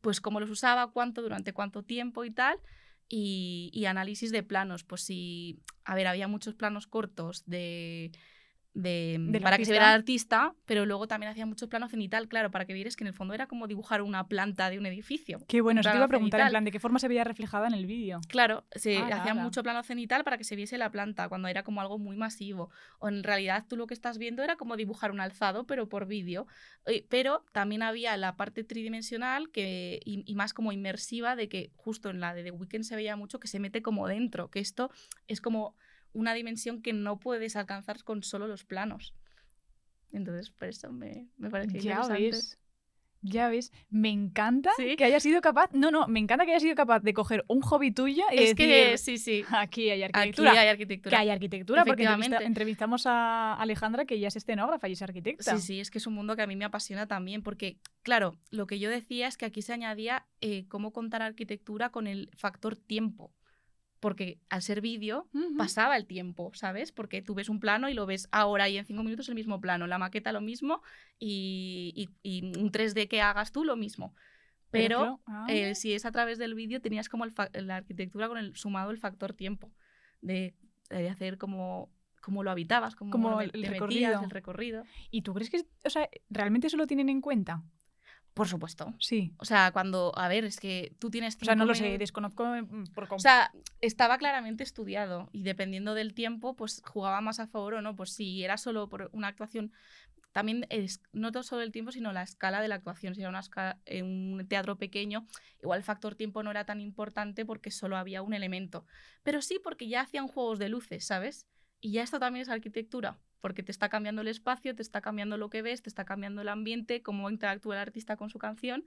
pues cómo los usaba, durante cuánto tiempo y tal, y análisis de planos. Pues sí, a ver, había muchos planos cortos para que se viera el artista, pero luego también hacía muchos planos cenital, claro, para que vieras que en el fondo era como dibujar una planta de un edificio. Qué bueno, eso te iba a preguntar, en plan, ¿de qué forma se veía reflejada en el vídeo? Claro, hacía mucho plano cenital para que se viese la planta, cuando era como algo muy masivo. O en realidad tú lo que estás viendo era como dibujar un alzado, pero por vídeo. Pero también había la parte tridimensional y más como inmersiva, de que justo en la de The Weeknd se veía mucho que se mete como dentro, que esto es como una dimensión que no puedes alcanzar con solo los planos. Entonces, por eso me parece interesante. Ya ves, me encanta que hayas sido capaz... me encanta que hayas sido capaz de coger un hobby tuyo y decir... que sí. Aquí hay arquitectura. Aquí hay arquitectura. Que hay arquitectura, porque entrevistamos a Alejandra, que ella es escenógrafa y es arquitecta. Sí, es que es un mundo que a mí me apasiona también, porque, claro, lo que yo decía es que aquí se añadía cómo contar arquitectura con el factor tiempo. Porque al ser vídeo pasaba el tiempo, ¿sabes? Porque tú ves un plano y lo ves ahora y en 5 minutos el mismo plano, la maqueta lo mismo y un 3D que hagas tú lo mismo. Pero si es a través del vídeo tenías como la arquitectura con sumado el factor tiempo de hacer como lo habitabas, como el recorrido. ¿Y tú crees que realmente eso lo tienen en cuenta? Por supuesto. Sí. O sea, es que tú tienes... O sea, no lo sé, desconozco por completo. O sea, estaba claramente estudiado y dependiendo del tiempo, pues jugaba más a favor o no. Pues si era solo por una actuación, también no todo solo el tiempo, sino la escala de la actuación. Si era un teatro pequeño, igual el factor tiempo no era tan importante porque solo había un elemento. Pero sí porque ya hacían juegos de luces, ¿sabes? Y ya esto también es arquitectura, porque te está cambiando el espacio, te está cambiando lo que ves, te está cambiando el ambiente, cómo interactúa el artista con su canción.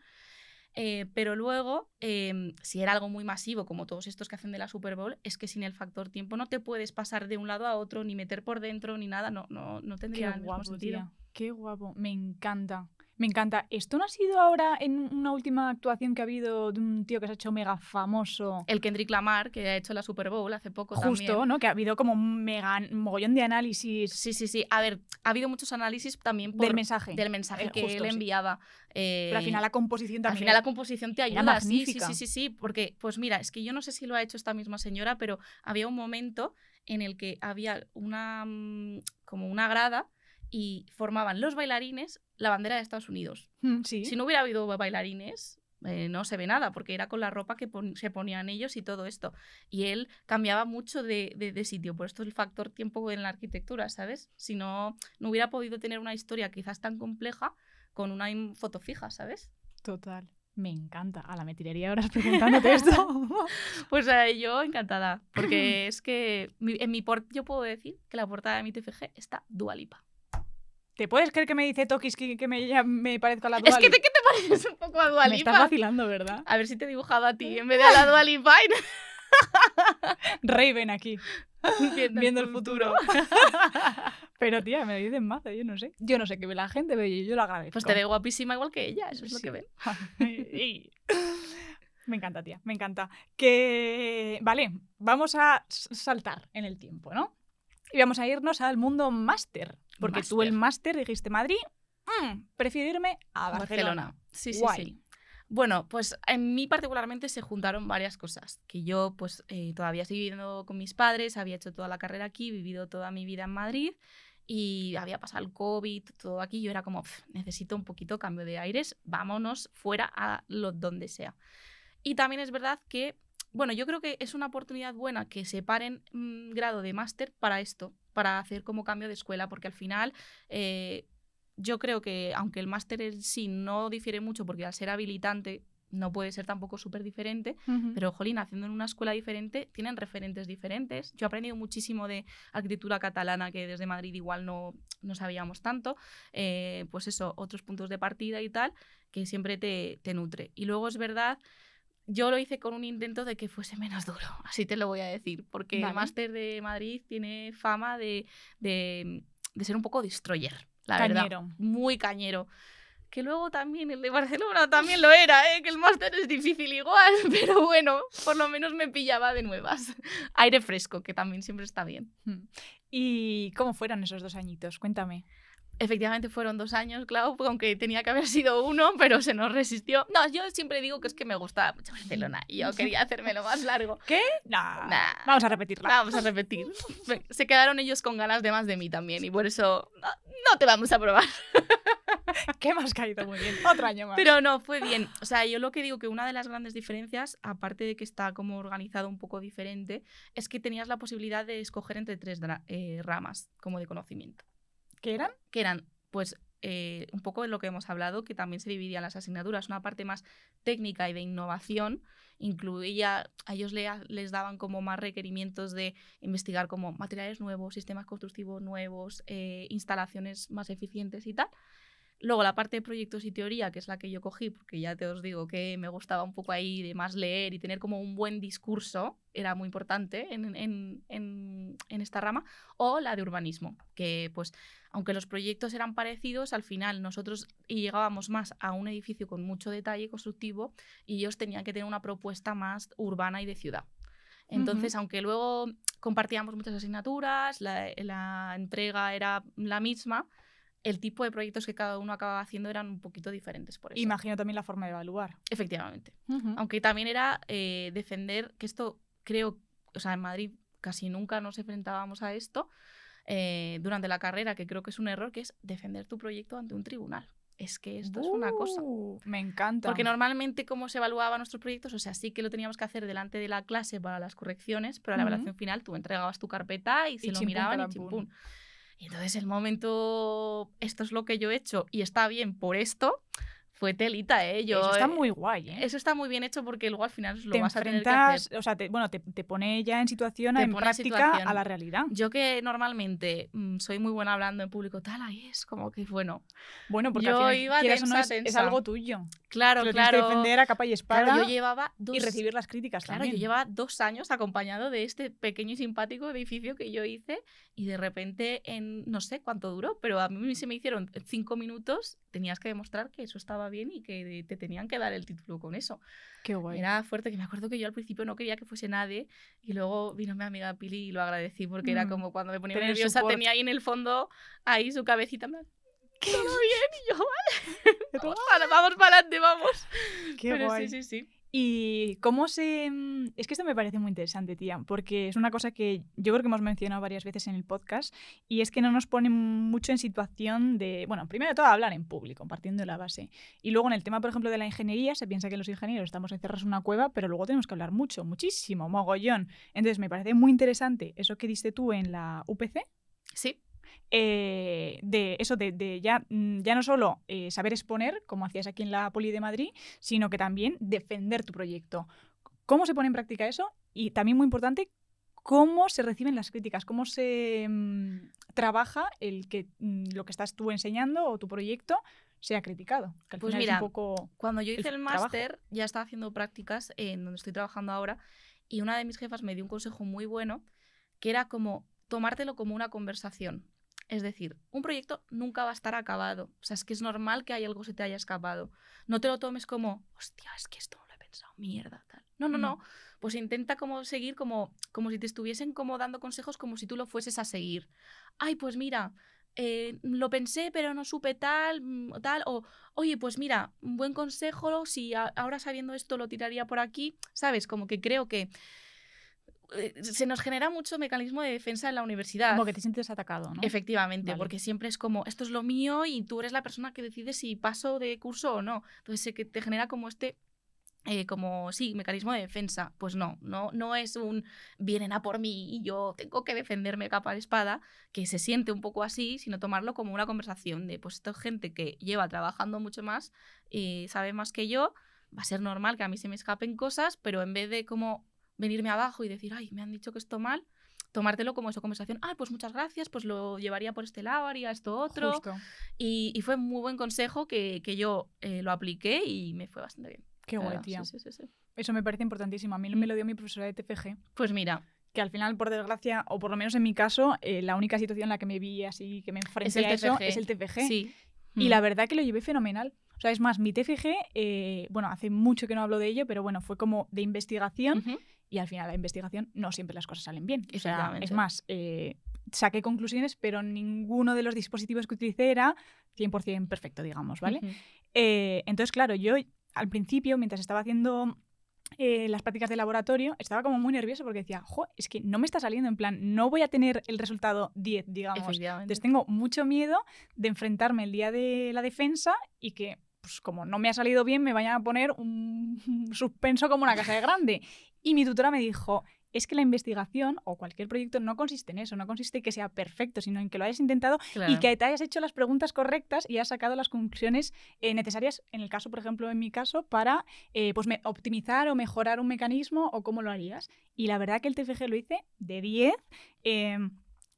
Pero luego, si era algo muy masivo, como todos estos que hacen de la Super Bowl, es que sin el factor tiempo no te puedes pasar de un lado a otro, ni meter por dentro, ni nada, no tendría el mismo sentido. Tía. Qué guapo, me encanta. Me encanta. ¿Esto no ha sido ahora en una última actuación que ha habido de un tío que se ha hecho mega famoso? El Kendrick Lamar, que ha hecho la Super Bowl hace poco también. Justo, ¿no? Que ha habido como un mega mogollón de análisis. Sí. A ver, ha habido muchos análisis también del mensaje. Que justo, él enviaba. Pero al final la composición también. Al final la composición te ayuda. Magnífica. Sí. Porque, pues mira, es que yo no sé si lo ha hecho esta misma señora, pero había un momento en el que había como una grada y formaban los bailarines la bandera de Estados Unidos. Sí. Si no hubiera habido bailarines, no se ve nada, porque era con la ropa que se ponían ellos y todo esto. Y él cambiaba mucho de sitio, por esto es el factor tiempo en la arquitectura, ¿sabes? Si no, no hubiera podido tener una historia quizás tan compleja con una foto fija, ¿sabes? Total. Me encanta. Ala, me tiraría horas preguntándote esto. Pues yo encantada, porque es que yo puedo decir que la portada de mi TFG está Dua Lipa. ¿Te puedes creer que me dice Tokis que me parezco a la Dua Lipa? Es que ¿qué te pareces un poco a Dua Lipa? Me estás vacilando, ¿verdad? A ver si te he dibujado a ti en vez de a la Dua Lipa. Raven aquí. Viendo el futuro. Pero tía, me dicen más, yo no sé. Yo no sé qué ve la gente, pero yo lo agradezco. Pues te ve guapísima igual que ella, eso es lo que ven. Me encanta, tía, me encanta. Que vale, vamos a saltar en el tiempo, ¿no? Y vamos a irnos al mundo máster. Porque tú el máster dijiste Madrid, prefiero irme a Barcelona. Sí. Bueno, pues en mí particularmente se juntaron varias cosas. Que yo pues todavía estoy viviendo con mis padres, había hecho toda la carrera aquí, vivido toda mi vida en Madrid y había pasado el COVID, todo aquí. Yo era como, necesito un poquito cambio de aires, vámonos fuera a donde sea. Y también es verdad que, bueno, yo creo que es una oportunidad buena que separen grado de máster para esto, para hacer como cambio de escuela, porque al final yo creo que aunque el máster en sí no difiere mucho, porque al ser habilitante no puede ser tampoco súper diferente, pero jolín, haciendo en una escuela diferente tienen referentes diferentes. Yo he aprendido muchísimo de arquitectura catalana que desde Madrid igual no sabíamos tanto, pues eso, otros puntos de partida y tal, que siempre te nutre. Y luego es verdad, yo lo hice con un intento de que fuese menos duro, así te lo voy a decir, porque el máster de Madrid tiene fama de ser un poco destroyer, la verdad, muy cañero. Que luego también el de Barcelona también lo era, que el máster es difícil igual, pero bueno, por lo menos me pillaba de nuevas. Aire fresco, que también siempre está bien. ¿Y cómo fueron esos 2 añitos? Cuéntame. Efectivamente fueron 2 años, claro, aunque tenía que haber sido 1, pero se nos resistió. No, yo siempre digo que es que me gustaba mucho Barcelona y yo quería hacérmelo más largo. ¿Qué? Nah. Vamos a repetirla. Vamos a repetir. Se quedaron ellos con ganas de más de mí también y por eso no te vamos a probar. ¿Qué me has caído muy bien? Otro año más. Pero no, fue bien. O sea, yo lo que digo que una de las grandes diferencias, aparte de que está como organizado un poco diferente, es que tenías la posibilidad de escoger entre 3 ramas como de conocimiento. ¿Qué eran? Que eran, pues, un poco de lo que hemos hablado, que también se dividían las asignaturas. Una parte más técnica y de innovación, incluía, a ellos les daban como más requerimientos de investigar como materiales nuevos, sistemas constructivos nuevos, instalaciones más eficientes y tal. Luego la parte de proyectos y teoría, que es la que yo cogí, porque ya te os digo que me gustaba un poco ahí de más leer y tener como un buen discurso, era muy importante en esta rama, o la de urbanismo, que pues aunque los proyectos eran parecidos, al final nosotros llegábamos más a un edificio con mucho detalle constructivo y ellos tenían que tener una propuesta más urbana y de ciudad. Entonces, aunque luego compartíamos muchas asignaturas, la entrega era la misma, el tipo de proyectos que cada uno acababa haciendo eran un poquito diferentes por eso. Imagino también la forma de evaluar. Efectivamente. Aunque también era defender, que esto creo, o sea, en Madrid casi nunca nos enfrentábamos a esto durante la carrera, que creo que es un error, que es defender tu proyecto ante un tribunal. Es que esto es una cosa. Me encanta. Porque normalmente cómo se evaluaban nuestros proyectos, o sea, sí que lo teníamos que hacer delante de la clase para las correcciones, pero a la evaluación final tú entregabas tu carpeta y se lo miraban y chimpún. Y entonces el momento, esto es lo que yo he hecho y está bien por esto, fue telita, Eso está muy guay, Eso está muy bien hecho porque luego al final lo te vas a tener que hacer. O sea, te pone ya en situación, en práctica, a la realidad. Yo que normalmente soy muy buena hablando en público, tal, ahí es como que, bueno, porque yo al final, iba tensa. Es algo tuyo. Claro, tienes que defender a capa y espada. Claro, yo llevaba y recibir las críticas también. Yo llevaba 2 años acompañado de este pequeño y simpático edificio que yo hice y de repente, no sé cuánto duró, pero a mí se me hicieron 5 minutos tenías que demostrar que eso estaba bien y que te tenían que dar el título con eso. Qué guay. Era fuerte, que me acuerdo que yo al principio no quería que fuese nadie y luego vino mi amiga Pili y lo agradecí porque era como cuando me ponía nerviosa, support. Tenía ahí en el fondo, ahí su cabecita, todo bien, y yo, vale, vamos para adelante, vamos. Qué Pero guay. Sí. ¿Y cómo se...? Es que esto me parece muy interesante, tía, porque es una cosa que yo creo que hemos mencionado varias veces en el podcast, y es que no nos ponen mucho en situación de... Bueno, primero de todo hablar en público, partiendo de la base. Y luego en el tema, por ejemplo, de la ingeniería, se piensa que los ingenieros estamos encerrados en una cueva, pero luego tenemos que hablar muchísimo, mogollón. Entonces me parece muy interesante eso que diste tú en la UPC. Sí. De eso de ya no solo saber exponer, como hacías aquí en la Poli de Madrid, sino que también defender tu proyecto. ¿Cómo se pone en práctica eso? Y también muy importante, ¿cómo se reciben las críticas? ¿Cómo se trabaja el que lo que estás tú enseñando o tu proyecto sea criticado? Que al pues final mira, es un poco cuando yo hice el máster ya estaba haciendo prácticas en donde estoy trabajando ahora y una de mis jefas me dio un consejo muy bueno que era como tomártelo como una conversación. Es decir, un proyecto nunca va a estar acabado. O sea, es que es normal que algo se te haya escapado. No te lo tomes como, hostia, es que esto no lo he pensado, mierda, tal. No. Pues intenta como seguir como si te estuviesen como dando consejos como si tú lo fueses a seguir. Ay, pues mira, lo pensé pero no supe tal. O, oye, pues mira, un buen consejo, si ahora sabiendo esto lo tiraría por aquí. ¿Sabes? Como que creo que se nos genera mucho mecanismo de defensa en la universidad. Como que te sientes atacado, ¿no? Efectivamente, porque siempre es como, esto es lo mío y tú eres la persona que decide si paso de curso o no. Entonces que te genera como mecanismo de defensa. Pues no es un vienen a por mí y yo tengo que defenderme capa de espada, que se siente un poco así, sino tomarlo como una conversación de, pues esto es gente que lleva trabajando mucho más y sabe más que yo, va a ser normal que a mí se me escapen cosas, pero en vez de como venirme abajo y decir, ay, me han dicho que esto mal, tomártelo como esa conversación, pues muchas gracias, pues lo llevaría por este lado, haría esto otro. Justo. Y fue un muy buen consejo que yo lo apliqué y me fue bastante bien. Qué guay, tía. Sí. Eso me parece importantísimo. A mí me lo dio mi profesora de TFG. Pues mira. Que al final, por desgracia, o por lo menos en mi caso, la única situación en la que me vi así, que me enfrenté a eso, es el TFG. Sí. Y la verdad que lo llevé fenomenal. O sea, es más, mi TFG, bueno, hace mucho que no hablo de ello, pero bueno, fue como de investigación. Y al final la investigación no siempre las cosas salen bien. O sea, es más, saqué conclusiones, pero ninguno de los dispositivos que utilicé era 100% perfecto, digamos, ¿vale? Entonces, claro, yo al principio, mientras estaba haciendo las prácticas de laboratorio, estaba como muy nerviosa porque decía, es que no me está saliendo, en plan, no voy a tener el resultado 10, digamos. Entonces tengo mucho miedo de enfrentarme el día de la defensa y que, pues como no me ha salido bien, me vayan a poner un suspenso como una casa de grande. Y mi tutora me dijo, es que la investigación o cualquier proyecto no consiste en eso, no consiste en que sea perfecto, sino en que lo hayas intentado y que te hayas hecho las preguntas correctas y hayas sacado las conclusiones necesarias, en el caso, por ejemplo, en mi caso, para pues optimizar o mejorar un mecanismo o cómo lo harías. Y la verdad que el TFG lo hice de 10.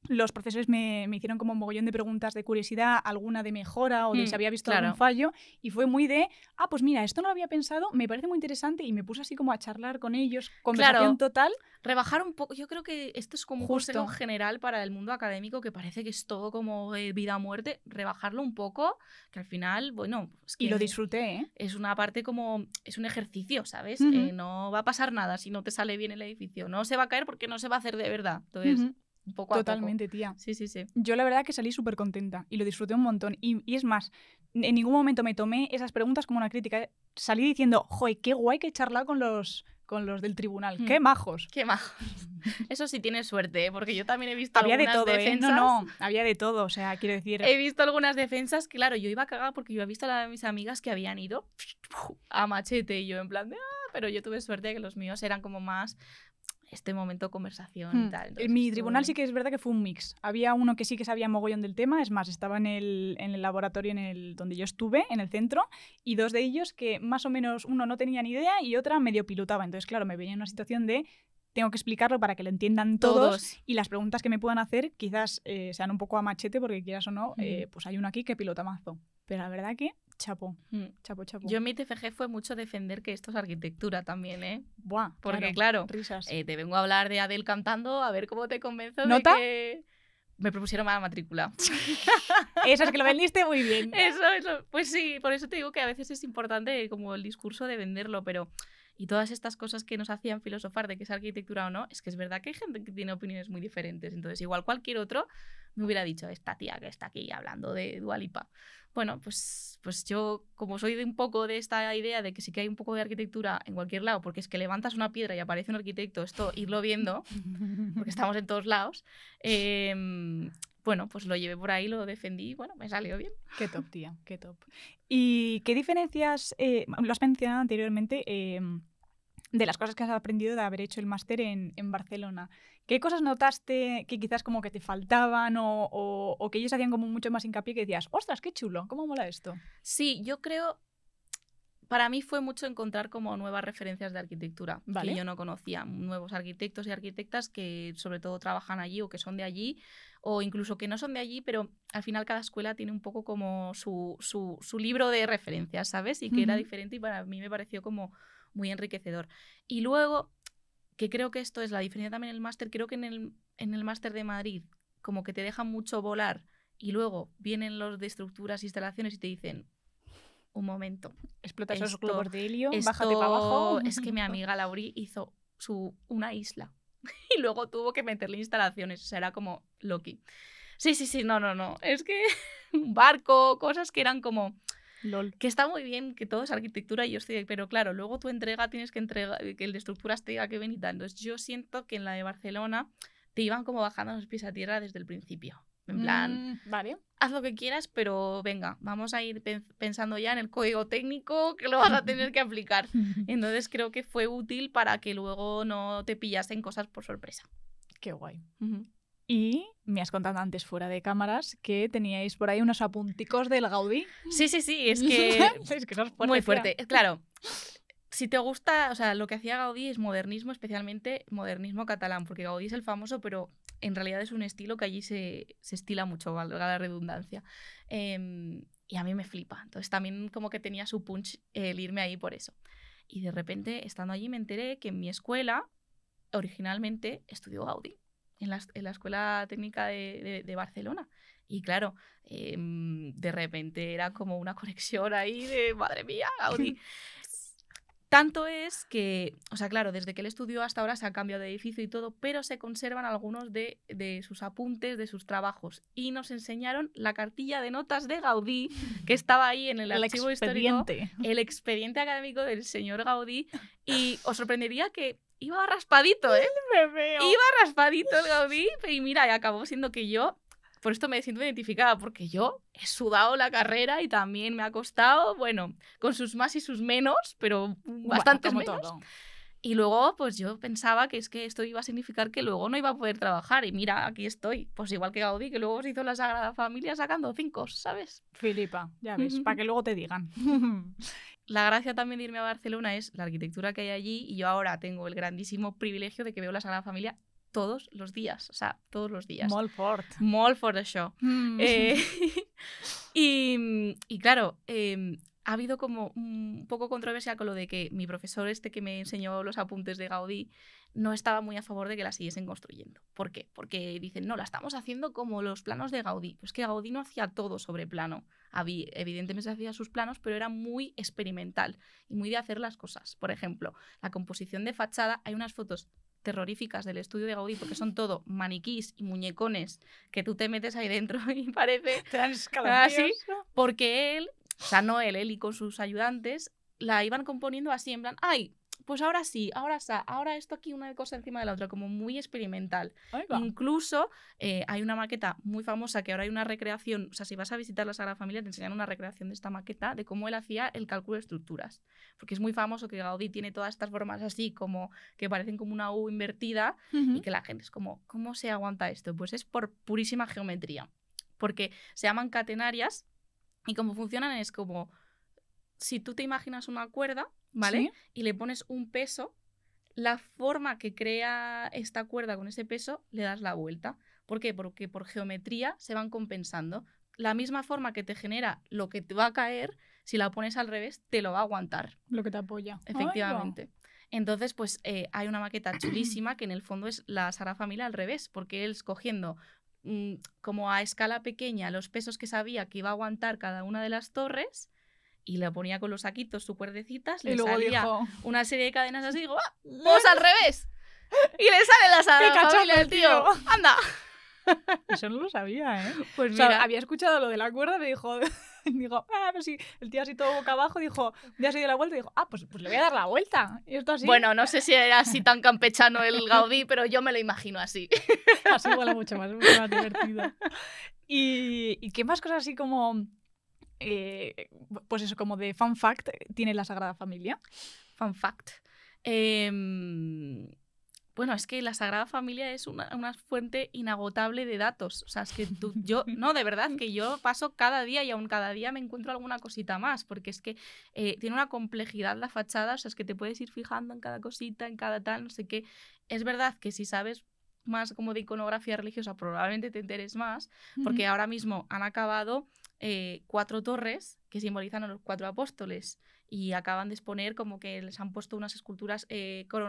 Los profesores me hicieron como un mogollón de preguntas de curiosidad, alguna de mejora o de si había visto algún fallo, y fue muy de, pues mira, esto no lo había pensado, me parece muy interesante, y me puse así como a charlar con ellos, conversación total. Rebajar un poco, yo creo que esto es como un consejo general para el mundo académico, que parece que es todo como vida o muerte, rebajarlo un poco, que al final, bueno... Es que y lo disfruté, ¿eh? Es una parte como, es un ejercicio, ¿sabes? No va a pasar nada si no te sale bien el edificio, no se va a caer porque no se va a hacer de verdad, entonces... Poco Totalmente, a poco. Tía. Sí. Yo la verdad que salí súper contenta y lo disfruté un montón. Y es más, en ningún momento me tomé esas preguntas como una crítica. Salí diciendo, joder, qué guay que he charlado con los del tribunal. ¡Qué majos! ¡Qué majos! Eso sí tienes suerte, ¿eh? Porque yo también he visto había algunas de todo, defensas. No, había de todo. O sea, quiero decir... He visto algunas defensas, claro, yo iba cagada porque yo he visto a mis amigas que habían ido a machete y yo en plan de, pero yo tuve suerte de que los míos eran como más... este momento de conversación y tal. En mi tribunal sí que es verdad que fue un mix. Había uno que sí que sabía mogollón del tema, es más, estaba en el laboratorio donde yo estuve, en el centro, y dos de ellos que más o menos uno no tenía ni idea y otra medio pilotaba. Entonces, claro, me veía en una situación de tengo que explicarlo para que lo entiendan todos. Y las preguntas que me puedan hacer quizás sean un poco a machete porque quieras o no, pues hay uno aquí que pilota mazo. Pero la verdad que chapo. Yo en mi TFG fue mucho defender que esto es arquitectura también, ¿eh? Buah, porque claro risas. Te vengo a hablar de Adele cantando, a ver cómo te convenzo ¿Nota? de que... me propusieron la matrícula. Eso es que lo vendiste muy bien. Eso. Pues sí, por eso te digo que a veces es importante como el discurso de venderlo, pero... Y todas estas cosas que nos hacían filosofar de que es arquitectura o no, es que es verdad que hay gente que tiene opiniones muy diferentes. Entonces, igual cualquier otro me hubiera dicho, esta tía que está aquí hablando de Dua Lipa. Bueno, pues yo, como soy de un poco de esta idea de que sí que hay un poco de arquitectura en cualquier lado, porque es que levantas una piedra y aparece un arquitecto, esto irlo viendo, porque estamos en todos lados, bueno, pues lo llevé por ahí, lo defendí y bueno, me salió bien. Qué top, tía, qué top. ¿Y qué diferencias, lo has mencionado anteriormente, de las cosas que has aprendido de haber hecho el máster en Barcelona? ¿Qué cosas notaste que quizás como que te faltaban o que ellos hacían como mucho más hincapié que decías, ostras, qué chulo, cómo mola esto? Sí, yo creo... Para mí fue mucho encontrar como nuevas referencias de arquitectura, ¿vale? Que yo no conocía, nuevos arquitectos y arquitectas que sobre todo trabajan allí o que son de allí, o incluso que no son de allí, pero al final cada escuela tiene un poco como su libro de referencias, ¿sabes? Y que era diferente y para mí me pareció como muy enriquecedor. Y luego, que creo que esto es la diferencia también en el máster, creo que en el máster de Madrid como que te dejan mucho volar y luego vienen los de estructuras e instalaciones y te dicen... Un momento. Explota esos globos de helio, bájate para abajo. Es que mi amiga Lauri hizo una isla y luego tuvo que meterle instalaciones. O sea, era como Loki. Sí, no. Es que un barco, cosas que eran como... LOL. Que está muy bien, que todo es arquitectura y yo estoy... Pero claro, luego tu entrega tienes que entregar, que el de estructuras te diga que ven y tal. Entonces yo siento que en la de Barcelona te iban como bajando los pies a tierra desde el principio. En plan, vale. Haz lo que quieras, pero venga, vamos a ir pensando ya en el código técnico que lo vas a tener que aplicar. Entonces creo que fue útil para que luego no te pillasen cosas por sorpresa. Qué guay. Y me has contado antes fuera de cámaras que teníais por ahí unos apunticos del Gaudí. Sí, es que es que sos fuerte, muy fuerte. Claro, si te gusta, o sea, lo que hacía Gaudí es modernismo, especialmente modernismo catalán, porque Gaudí es el famoso, pero en realidad es un estilo que allí se estila mucho, valga la redundancia. Y a mí me flipa. Entonces también como que tenía su punch el irme ahí por eso. Y de repente, estando allí, me enteré que en mi escuela originalmente estudió Gaudí, en la Escuela Técnica de Barcelona. Y claro, de repente era como una conexión ahí de, madre mía, Gaudí. Tanto es que, o sea, claro, desde que él estudió hasta ahora se ha cambiado de edificio y todo, pero se conservan algunos de sus apuntes, de sus trabajos. Y nos enseñaron la cartilla de notas de Gaudí, que estaba ahí en el archivo histórico, el expediente académico del señor Gaudí. Y os sorprendería que iba raspadito, ¿eh? Iba raspadito el Gaudí. Y mira, y acabó siendo que yo... Por esto me siento identificada, porque yo he sudado la carrera y también me ha costado, bueno, con sus más y sus menos, pero bastantes menos. Todo. Y luego, pues yo pensaba que es que esto iba a significar que luego no iba a poder trabajar. Y mira, aquí estoy. Pues igual que Gaudí, que luego se hizo la Sagrada Familia sacando 5, ¿sabes? Filipa, ya ves, para que luego te digan. La gracia también de irme a Barcelona es la arquitectura que hay allí y yo ahora tengo el grandísimo privilegio de que veo la Sagrada Familia todos los días, o sea, todos los días. Molt fort the show. Y claro, ha habido como un poco controversia con lo de que mi profesor que me enseñó los apuntes de Gaudí no estaba muy a favor de que la siguiesen construyendo. ¿Por qué? Porque dicen, no, la estamos haciendo como los planos de Gaudí. Pues que Gaudí no hacía todo sobre plano. Evidentemente se hacía sus planos, pero era muy experimental y muy de hacer las cosas. Por ejemplo, la composición de fachada, hay unas fotos terroríficas del estudio de Gaudí porque son todo maniquís y muñecones que tú te metes ahí dentro y parece así, porque él, o sea, no él y con sus ayudantes la iban componiendo así en plan, ay, pues ahora sí, ahora esto aquí una cosa encima de la otra, como muy experimental. Incluso hay una maqueta muy famosa que ahora hay una recreación, o sea, si vas a visitar la Sagrada Familia te enseñan una recreación de esta maqueta de cómo él hacía el cálculo de estructuras. Porque es muy famoso que Gaudí tiene todas estas formas así como que parecen como una U invertida y que la gente es como, ¿cómo se aguanta esto? Pues es por purísima geometría. Porque se llaman catenarias y cómo funcionan es como si tú te imaginas una cuerda, ¿vale? ¿Sí? Y le pones un peso, la forma que crea esta cuerda con ese peso le das la vuelta. ¿Por qué? Porque por geometría se van compensando. La misma forma que te genera lo que te va a caer, si la pones al revés, te lo va a aguantar. Lo que te apoya. Efectivamente. Entonces, pues hay una maqueta chulísima que en el fondo es la Sagrada Familia al revés, porque él escogiendo como a escala pequeña los pesos que sabía que iba a aguantar cada una de las torres y lo ponía con los saquitos, su cuerdecitas, le salía una serie de cadenas así y digo, ¡ah! ¡Pues al revés! Y le sale la Sagrada Familia del tío. ¡Anda! Eso no lo sabía, ¿eh? Pues o sea, mira, había escuchado lo de la cuerda y me dijo, pues sí, el tío así todo boca abajo dijo, ya se dio la vuelta y dijo, pues le voy a dar la vuelta. Y esto así. Bueno, no sé si era así tan campechano el Gaudí, pero yo me lo imagino así. Así mola mucho más divertido. ¿Y qué más cosas así como, pues eso, como de fun fact tiene la Sagrada Familia? Fun fact. Bueno, es que la Sagrada Familia es una fuente inagotable de datos. O sea, es que de verdad, que yo paso cada día y aún cada día me encuentro alguna cosita más, porque es que tiene una complejidad la fachada, o sea, es que te puedes ir fijando en cada cosita, en cada tal, no sé qué. Es verdad que si sabes más como de iconografía religiosa, probablemente te enteres más, porque ahora mismo han acabado 4 torres que simbolizan a los 4 apóstoles. Y acaban de exponer como que les han puesto unas esculturas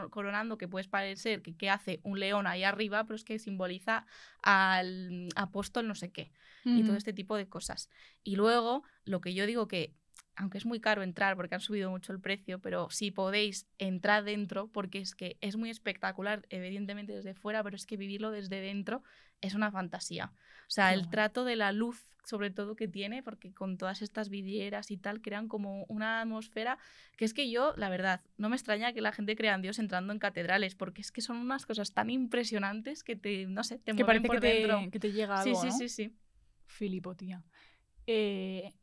coronando que puedes parecer que hace un león ahí arriba, pero es que simboliza al apóstol no sé qué. Y todo este tipo de cosas. Y luego, lo que yo digo que, aunque es muy caro entrar porque han subido mucho el precio, pero si podéis, entrar dentro porque es que es muy espectacular, evidentemente desde fuera, pero es que vivirlo desde dentro es una fantasía. O sea, el trato de la luz, sobre todo, que tiene, porque con todas estas vidrieras y tal, crean como una atmósfera que es que yo, la verdad, no me extraña que la gente crea en Dios entrando en catedrales, porque es que son unas cosas tan impresionantes que te mueven por dentro. Que te llega algo, sí, ¿no? Sí. Filipo, tía.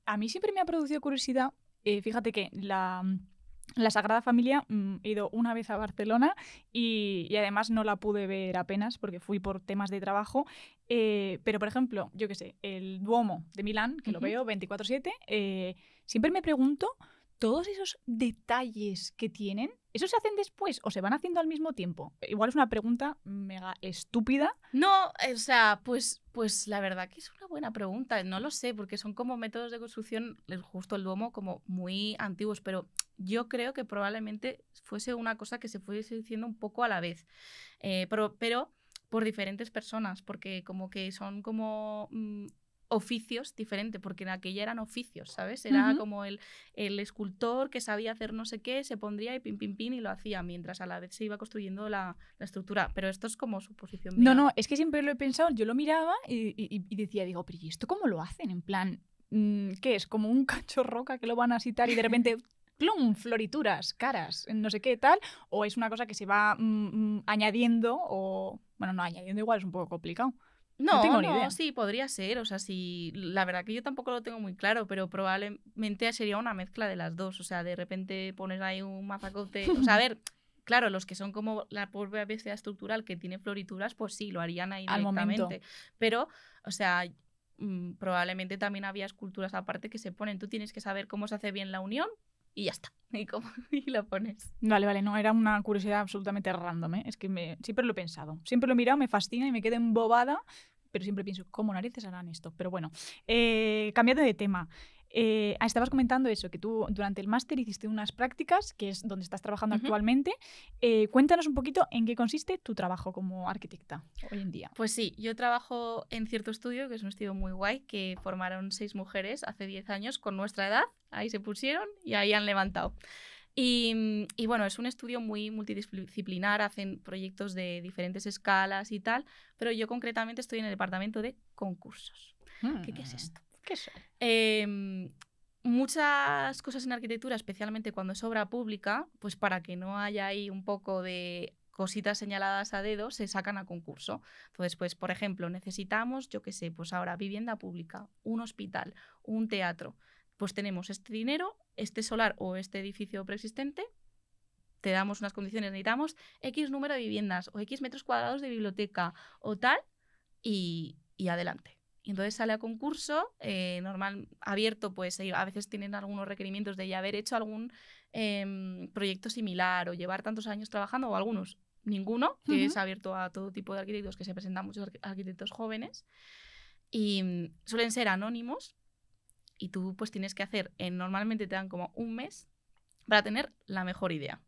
A mí siempre me ha producido curiosidad, fíjate que la Sagrada Familia he ido una vez a Barcelona y además no la pude ver apenas porque fui por temas de trabajo, pero por ejemplo, yo qué sé, el Duomo de Milán, que lo veo 24/7, siempre me pregunto todos esos detalles que tienen, ¿esos se hacen después o se van haciendo al mismo tiempo? Igual es una pregunta mega estúpida. No, o sea, pues la verdad que es una buena pregunta. No lo sé, porque son como métodos de construcción, justo el Duomo, como muy antiguos, pero yo creo que probablemente fuese una cosa que se fuese diciendo un poco a la vez. Pero por diferentes personas, porque como que son como oficios diferentes, porque en aquella eran oficios, ¿sabes? Era como el escultor que sabía hacer no sé qué, se pondría y pin, pin, pin y lo hacía, mientras a la vez se iba construyendo la estructura. Pero esto es como suposición mía. No, es que siempre lo he pensado, yo lo miraba y decía, digo, pero ¿y esto cómo lo hacen? En plan, ¿qué es? ¿Como un cacho roca que lo van a citar y de repente... plum, florituras, caras, no sé qué tal, o es una cosa que se va añadiendo o... Bueno, no, añadiendo igual es un poco complicado. No tengo ni idea. Sí, podría ser, o sea, sí, la verdad que yo tampoco lo tengo muy claro, pero probablemente sería una mezcla de las dos, o sea, de repente pones ahí un mazacote, o sea, a ver... Claro, los que son como la propia bestia estructural que tiene florituras, pues sí, lo harían ahí directamente. Pero, o sea, probablemente también había esculturas aparte que se ponen. Tú tienes que saber cómo se hace bien la unión y ya está. Y lo pones. Vale, no, era una curiosidad absolutamente random, ¿eh? Es que siempre lo he pensado. Siempre lo he mirado, me fascina y me quedo embobada, pero siempre pienso, ¿cómo narices harán esto? Pero bueno, cambiando de tema. Estabas comentando eso, que tú durante el máster hiciste unas prácticas, que es donde estás trabajando actualmente. Cuéntanos un poquito en qué consiste tu trabajo como arquitecta hoy en día. Pues sí, yo trabajo en cierto estudio, que es un estudio muy guay, que formaron 6 mujeres hace 10 años con nuestra edad. Ahí se pusieron y ahí han levantado. Y bueno, es un estudio muy multidisciplinar, hacen proyectos de diferentes escalas y tal, pero yo concretamente estoy en el departamento de concursos. ¿Qué es esto? ¿Qué es? Muchas cosas en arquitectura, especialmente cuando es obra pública, pues para que no haya ahí un poco de cositas señaladas a dedo, se sacan a concurso. Entonces, pues, por ejemplo, necesitamos, yo qué sé, pues ahora vivienda pública, un hospital, un teatro. Pues tenemos este dinero, este solar o este edificio preexistente, te damos unas condiciones, necesitamos X número de viviendas o X metros cuadrados de biblioteca o tal, y adelante. Y entonces sale a concurso, normal, abierto, pues a veces tienen algunos requerimientos de ya haber hecho algún proyecto similar o llevar tantos años trabajando, o algunos ninguno, que es abierto a todo tipo de arquitectos, que se presentan muchos arquitectos jóvenes. Y suelen ser anónimos y tú pues tienes que hacer, normalmente te dan como un mes para tener la mejor idea.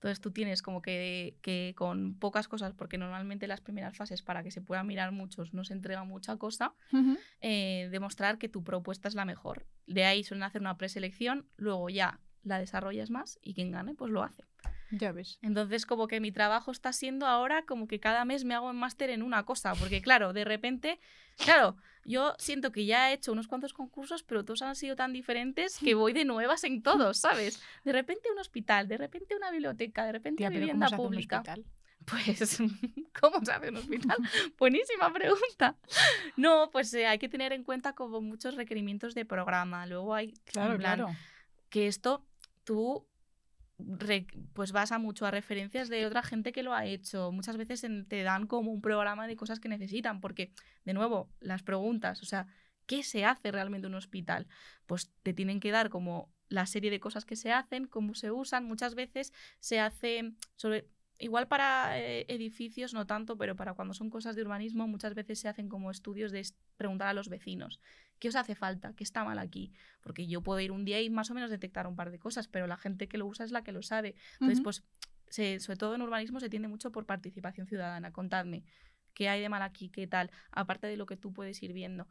Entonces tú tienes como que con pocas cosas, porque normalmente las primeras fases para que se puedan mirar muchos no se entrega mucha cosa, demostrar que tu propuesta es la mejor. De ahí suelen hacer una preselección, luego ya la desarrollas más y quien gane pues lo hace. Ya ves. Entonces como que mi trabajo está siendo ahora como que cada mes me hago un máster en una cosa, porque claro, de repente, claro, yo siento que ya he hecho unos cuantos concursos, pero todos han sido tan diferentes que voy de nuevas en todos, ¿sabes? De repente un hospital, de repente una biblioteca, de repente una vivienda pública. Pues, ¿cómo se hace un hospital? Buenísima pregunta. No, pues hay que tener en cuenta como muchos requerimientos de programa. Luego hay, claro, que esto tú pues vas mucho a referencias de otra gente que lo ha hecho. Muchas veces te dan como un programa de cosas que necesitan, porque, de nuevo, las preguntas, o sea, ¿qué se hace realmente en un hospital? Pues te tienen que dar como la serie de cosas que se hacen, cómo se usan. Muchas veces se hace igual para edificios no tanto, pero para cuando son cosas de urbanismo muchas veces se hacen como estudios de preguntar a los vecinos ¿qué os hace falta? ¿Qué está mal aquí? Porque yo puedo ir un día y más o menos detectar un par de cosas, pero la gente que lo usa es la que lo sabe. Entonces, pues, sobre todo en urbanismo se tiende mucho por participación ciudadana. Contadme, ¿qué hay de mal aquí? ¿Qué tal? Aparte de lo que tú puedes ir viendo.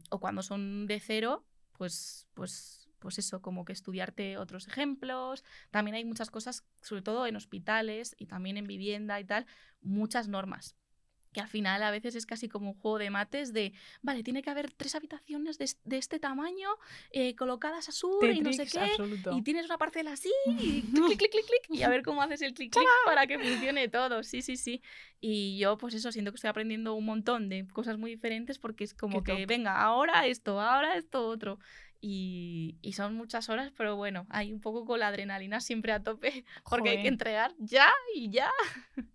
O cuando son de cero, pues eso, como que estudiarte otros ejemplos. También hay muchas cosas, sobre todo en hospitales y también en vivienda y tal, muchas normas. Que al final a veces es casi como un juego de mates de, vale, tiene que haber 3 habitaciones de este tamaño, colocadas a sur y no sé qué, absoluto. Y tienes una parcela así, y clic, clic, clic, clic, y a ver cómo haces el clic, clic para que funcione todo. Sí. Y yo, pues eso, siento que estoy aprendiendo un montón de cosas muy diferentes porque es como que, venga, ahora esto otro. Y son muchas horas, pero bueno, hay un poco con la adrenalina siempre a tope, porque hay que entregar ya y ya.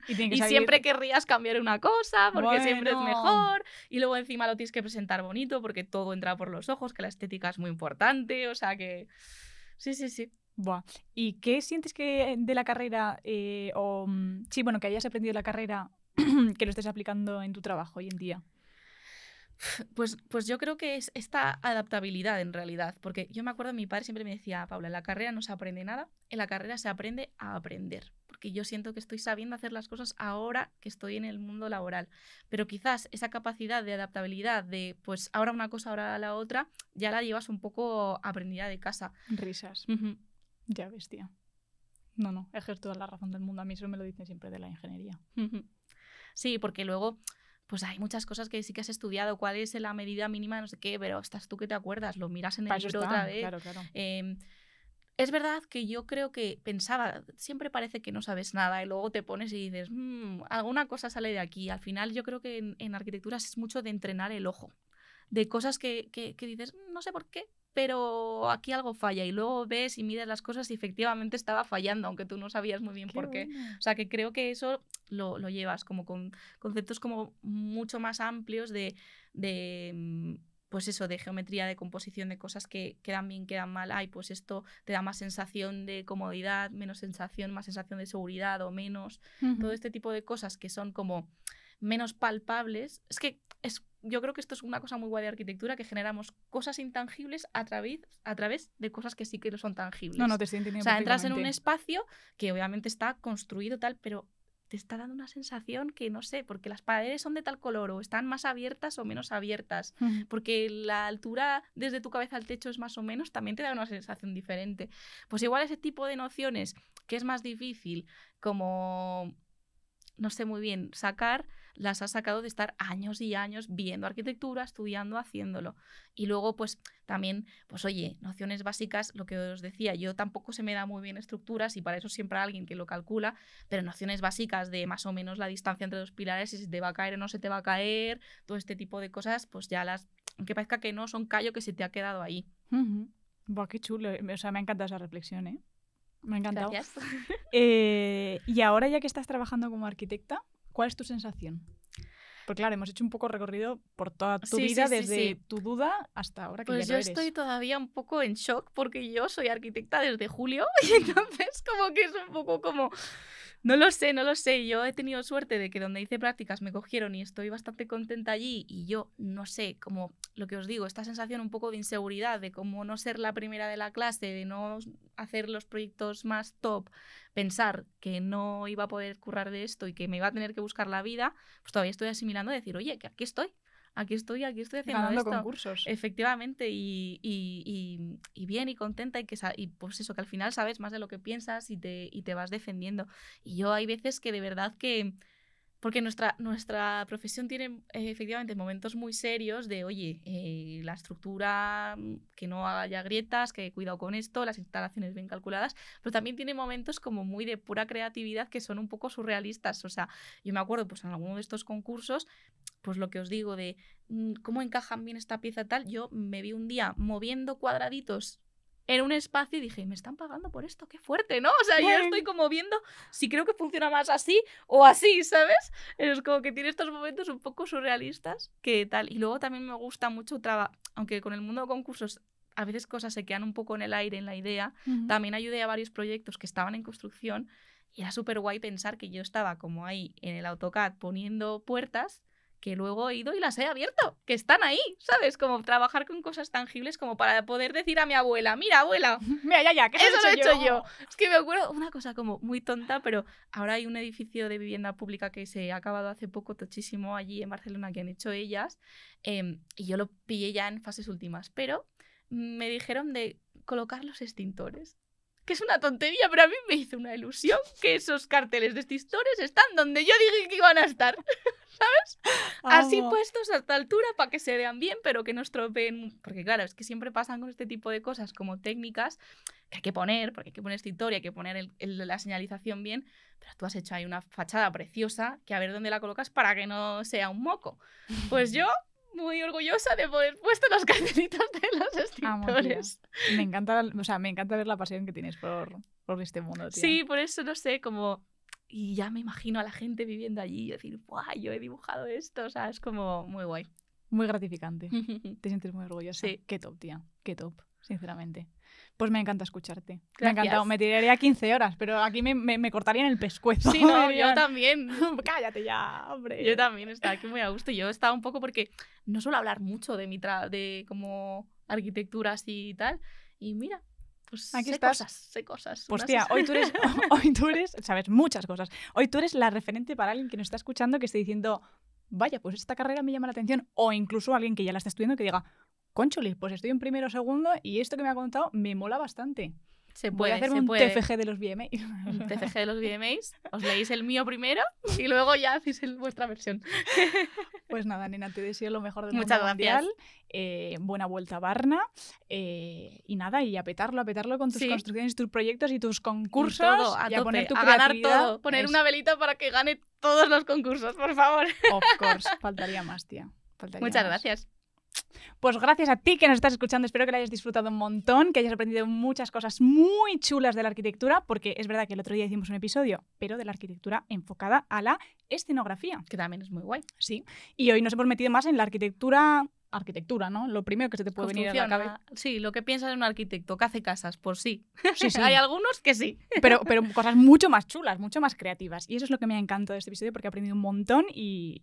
Y siempre querrías cambiar una cosa, porque siempre es mejor. Y luego encima lo tienes que presentar bonito, porque todo entra por los ojos, que la estética es muy importante. O sea que sí. Buah. ¿Y qué sientes que de la carrera, que hayas aprendido de la carrera, que lo estés aplicando en tu trabajo hoy en día? Pues yo creo que es esta adaptabilidad en realidad, porque yo me acuerdo, mi padre siempre me decía, Paula, en la carrera no se aprende nada, en la carrera se aprende a aprender, porque yo siento que estoy sabiendo hacer las cosas ahora que estoy en el mundo laboral, pero quizás esa capacidad de adaptabilidad de, pues ahora una cosa, ahora la otra, ya la llevas un poco aprendida de casa. Risas. Ya ves, tía. No, ejerces toda la razón del mundo, a mí eso me lo dicen siempre de la ingeniería. Sí, porque luego pues hay muchas cosas que sí que has estudiado, cuál es la medida mínima, no sé qué, pero estás tú que te acuerdas, lo miras en el libro otra vez. Claro. Es verdad que yo creo que pensaba, siempre parece que no sabes nada y luego te pones y dices, alguna cosa sale de aquí. Al final yo creo que en arquitectura es mucho de entrenar el ojo, de cosas que dices, no sé por qué, pero aquí algo falla, y luego ves y miras las cosas y efectivamente estaba fallando, aunque tú no sabías muy bien por qué. Bueno. O sea, que creo que eso lo llevas como con conceptos como mucho más amplios de pues eso, de geometría, de composición, de cosas que quedan bien, quedan mal. Ay, pues esto te da más sensación de comodidad, menos sensación, más sensación de seguridad o menos. Todo este tipo de cosas que son como menos palpables. Es que yo creo que esto es una cosa muy guay de arquitectura, que generamos cosas intangibles a través de cosas que sí que no son tangibles. No, te estoy entendiendo. O sea, entras en un espacio que obviamente está construido tal, pero te está dando una sensación que no sé, porque las paredes son de tal color o están más abiertas o menos abiertas, porque la altura desde tu cabeza al techo es más o menos, también te da una sensación diferente. Pues igual ese tipo de nociones que es más difícil, como no sé muy bien sacar, las has sacado de estar años y años viendo arquitectura, estudiando, haciéndolo. Y luego, pues, también, pues, oye, nociones básicas, lo que os decía, yo tampoco se me da muy bien estructuras y para eso siempre hay alguien que lo calcula, pero nociones básicas de más o menos la distancia entre los pilares, si se te va a caer o no se te va a caer, todo este tipo de cosas, pues ya aunque parezca que no, son callo que se te ha quedado ahí. Buah, qué chulo. O sea, me ha encantado esa reflexión, ¿eh? Me ha encantado. Gracias. Y ahora, ya que estás trabajando como arquitecta, ¿cuál es tu sensación? Porque claro, hemos hecho un poco recorrido por toda tu vida, desde tu duda hasta ahora que pues ya lo eres. Pues yo estoy todavía un poco en shock porque yo soy arquitecta desde julio y entonces como que es un poco como... No lo sé. Yo he tenido suerte de que donde hice prácticas me cogieron y estoy bastante contenta allí. Y yo, no sé, como lo que os digo, esta sensación un poco de inseguridad, de como no ser la primera de la clase, de no hacer los proyectos más top, pensar que no iba a poder currar de esto y que me iba a tener que buscar la vida, pues todavía estoy asimilando de decir, oye, que aquí estoy haciendo ganando esto. Concursos. Efectivamente, y bien y contenta y pues eso, que al final sabes más de lo que piensas y te vas defendiendo. Y yo hay veces que de verdad que... Porque nuestra profesión tiene efectivamente momentos muy serios de, oye, la estructura, que no haya grietas, que cuidado con esto, las instalaciones bien calculadas, pero también tiene momentos como muy de pura creatividad que son un poco surrealistas. O sea, yo me acuerdo pues en alguno de estos concursos, pues lo que os digo de cómo encajan bien esta pieza tal, yo me vi un día moviendo cuadraditos en un espacio y dije, me están pagando por esto, qué fuerte, ¿no? O sea, yo estoy como viendo si creo que funciona más así o así, ¿sabes? Es como que tiene estos momentos un poco surrealistas que tal. Y luego también me gusta mucho aunque con el mundo de concursos a veces cosas se quedan un poco en el aire, en la idea, también ayudé a varios proyectos que estaban en construcción y era súper guay pensar que yo estaba como ahí en el AutoCAD poniendo puertas que luego he ido y las he abierto, que están ahí, ¿sabes? Como trabajar con cosas tangibles como para poder decir a mi abuela, mira, abuela, mira, ya, que eso lo he hecho yo. Es que me acuerdo una cosa como muy tonta, pero ahora hay un edificio de vivienda pública que se ha acabado hace poco, tochísimo, allí en Barcelona, que han hecho ellas, y yo lo pillé ya en fases últimas, pero me dijeron de colocar los extintores. Que es una tontería, pero a mí me hizo una ilusión que esos carteles de extintores están donde yo dije que iban a estar, ¿sabes? Así puestos a esta altura para que se vean bien, pero que no estropeen. Porque claro, es que siempre pasan con este tipo de cosas como técnicas que hay que poner, porque hay que poner extintor y hay que poner la señalización bien, pero tú has hecho ahí una fachada preciosa que a ver dónde la colocas para que no sea un moco. Pues yo... muy orgullosa de poder puesto los cartelitos de los extintores. Me encanta ver la pasión que tienes por este mundo, tía. Sí, por eso no sé, como... Y ya me imagino a la gente viviendo allí y decir, ¡buah, yo he dibujado esto! O sea, es como muy guay. Muy gratificante. Te sientes muy orgullosa. Sí. Qué top, tía. Qué top, sinceramente. Pues me encanta escucharte. Gracias. Me ha encantado. Me tiraría 15 horas, pero aquí me cortarían el pescuezo. Sí, no, yo también. Cállate ya, hombre. Yo también estaba aquí muy a gusto. Yo estaba un poco porque no suelo hablar mucho de de como arquitecturas y tal. Y mira, pues aquí sé cosas. Pues tía, hoy tú eres, sabes muchas cosas. Hoy tú eres la referente para alguien que nos está escuchando, que esté diciendo, vaya, pues esta carrera me llama la atención. O incluso alguien que ya la está estudiando que diga, cóncholi, pues estoy en primero o segundo y esto que me ha contado me mola bastante. Voy a hacer un TFG de los VMAs. Un TFG de los VMAs. Os leéis el mío primero y luego ya hacéis vuestra versión. Pues nada, nena, te deseo lo mejor del mundo mundial. Buena vuelta a Barna. Y nada, y a petarlo con tus construcciones, tus proyectos y tus concursos. Y todo, a tope, poner tu ganar todo. Poner una velita para que gane todos los concursos, por favor. Of course. Faltaría más, tía. Muchas gracias. Pues gracias a ti que nos estás escuchando, espero que la hayas disfrutado un montón, que hayas aprendido muchas cosas muy chulas de la arquitectura, porque es verdad que el otro día hicimos un episodio, pero de la arquitectura enfocada a la escenografía. Que también es muy guay. Sí, y hoy nos hemos metido más en la arquitectura, ¿no? Lo primero que se te puede venir a la cabeza. Sí, lo que piensas en un arquitecto que hace casas, pues sí. Sí. Hay algunos que sí. Pero cosas mucho más chulas, mucho más creativas. Y eso es lo que me ha encantado de este episodio, porque he aprendido un montón y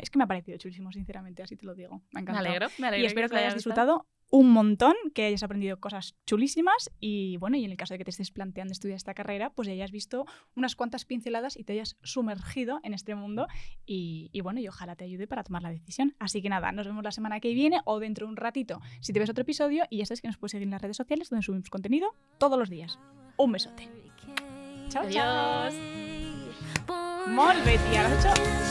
es que me ha parecido chulísimo, sinceramente, así te lo digo. Me ha encantado. Me alegro. Y espero que lo hayas disfrutado un montón, que hayas aprendido cosas chulísimas y bueno, y en el caso de que te estés planteando estudiar esta carrera, pues ya hayas visto unas cuantas pinceladas y te hayas sumergido en este mundo y bueno, y ojalá te ayude para tomar la decisión. Así que nada, nos vemos la semana que viene o dentro de un ratito si te ves otro episodio y ya sabes que nos puedes seguir en las redes sociales donde subimos contenido todos los días. Un besote. Chao, adiós. Molt bé, tia. Has hecho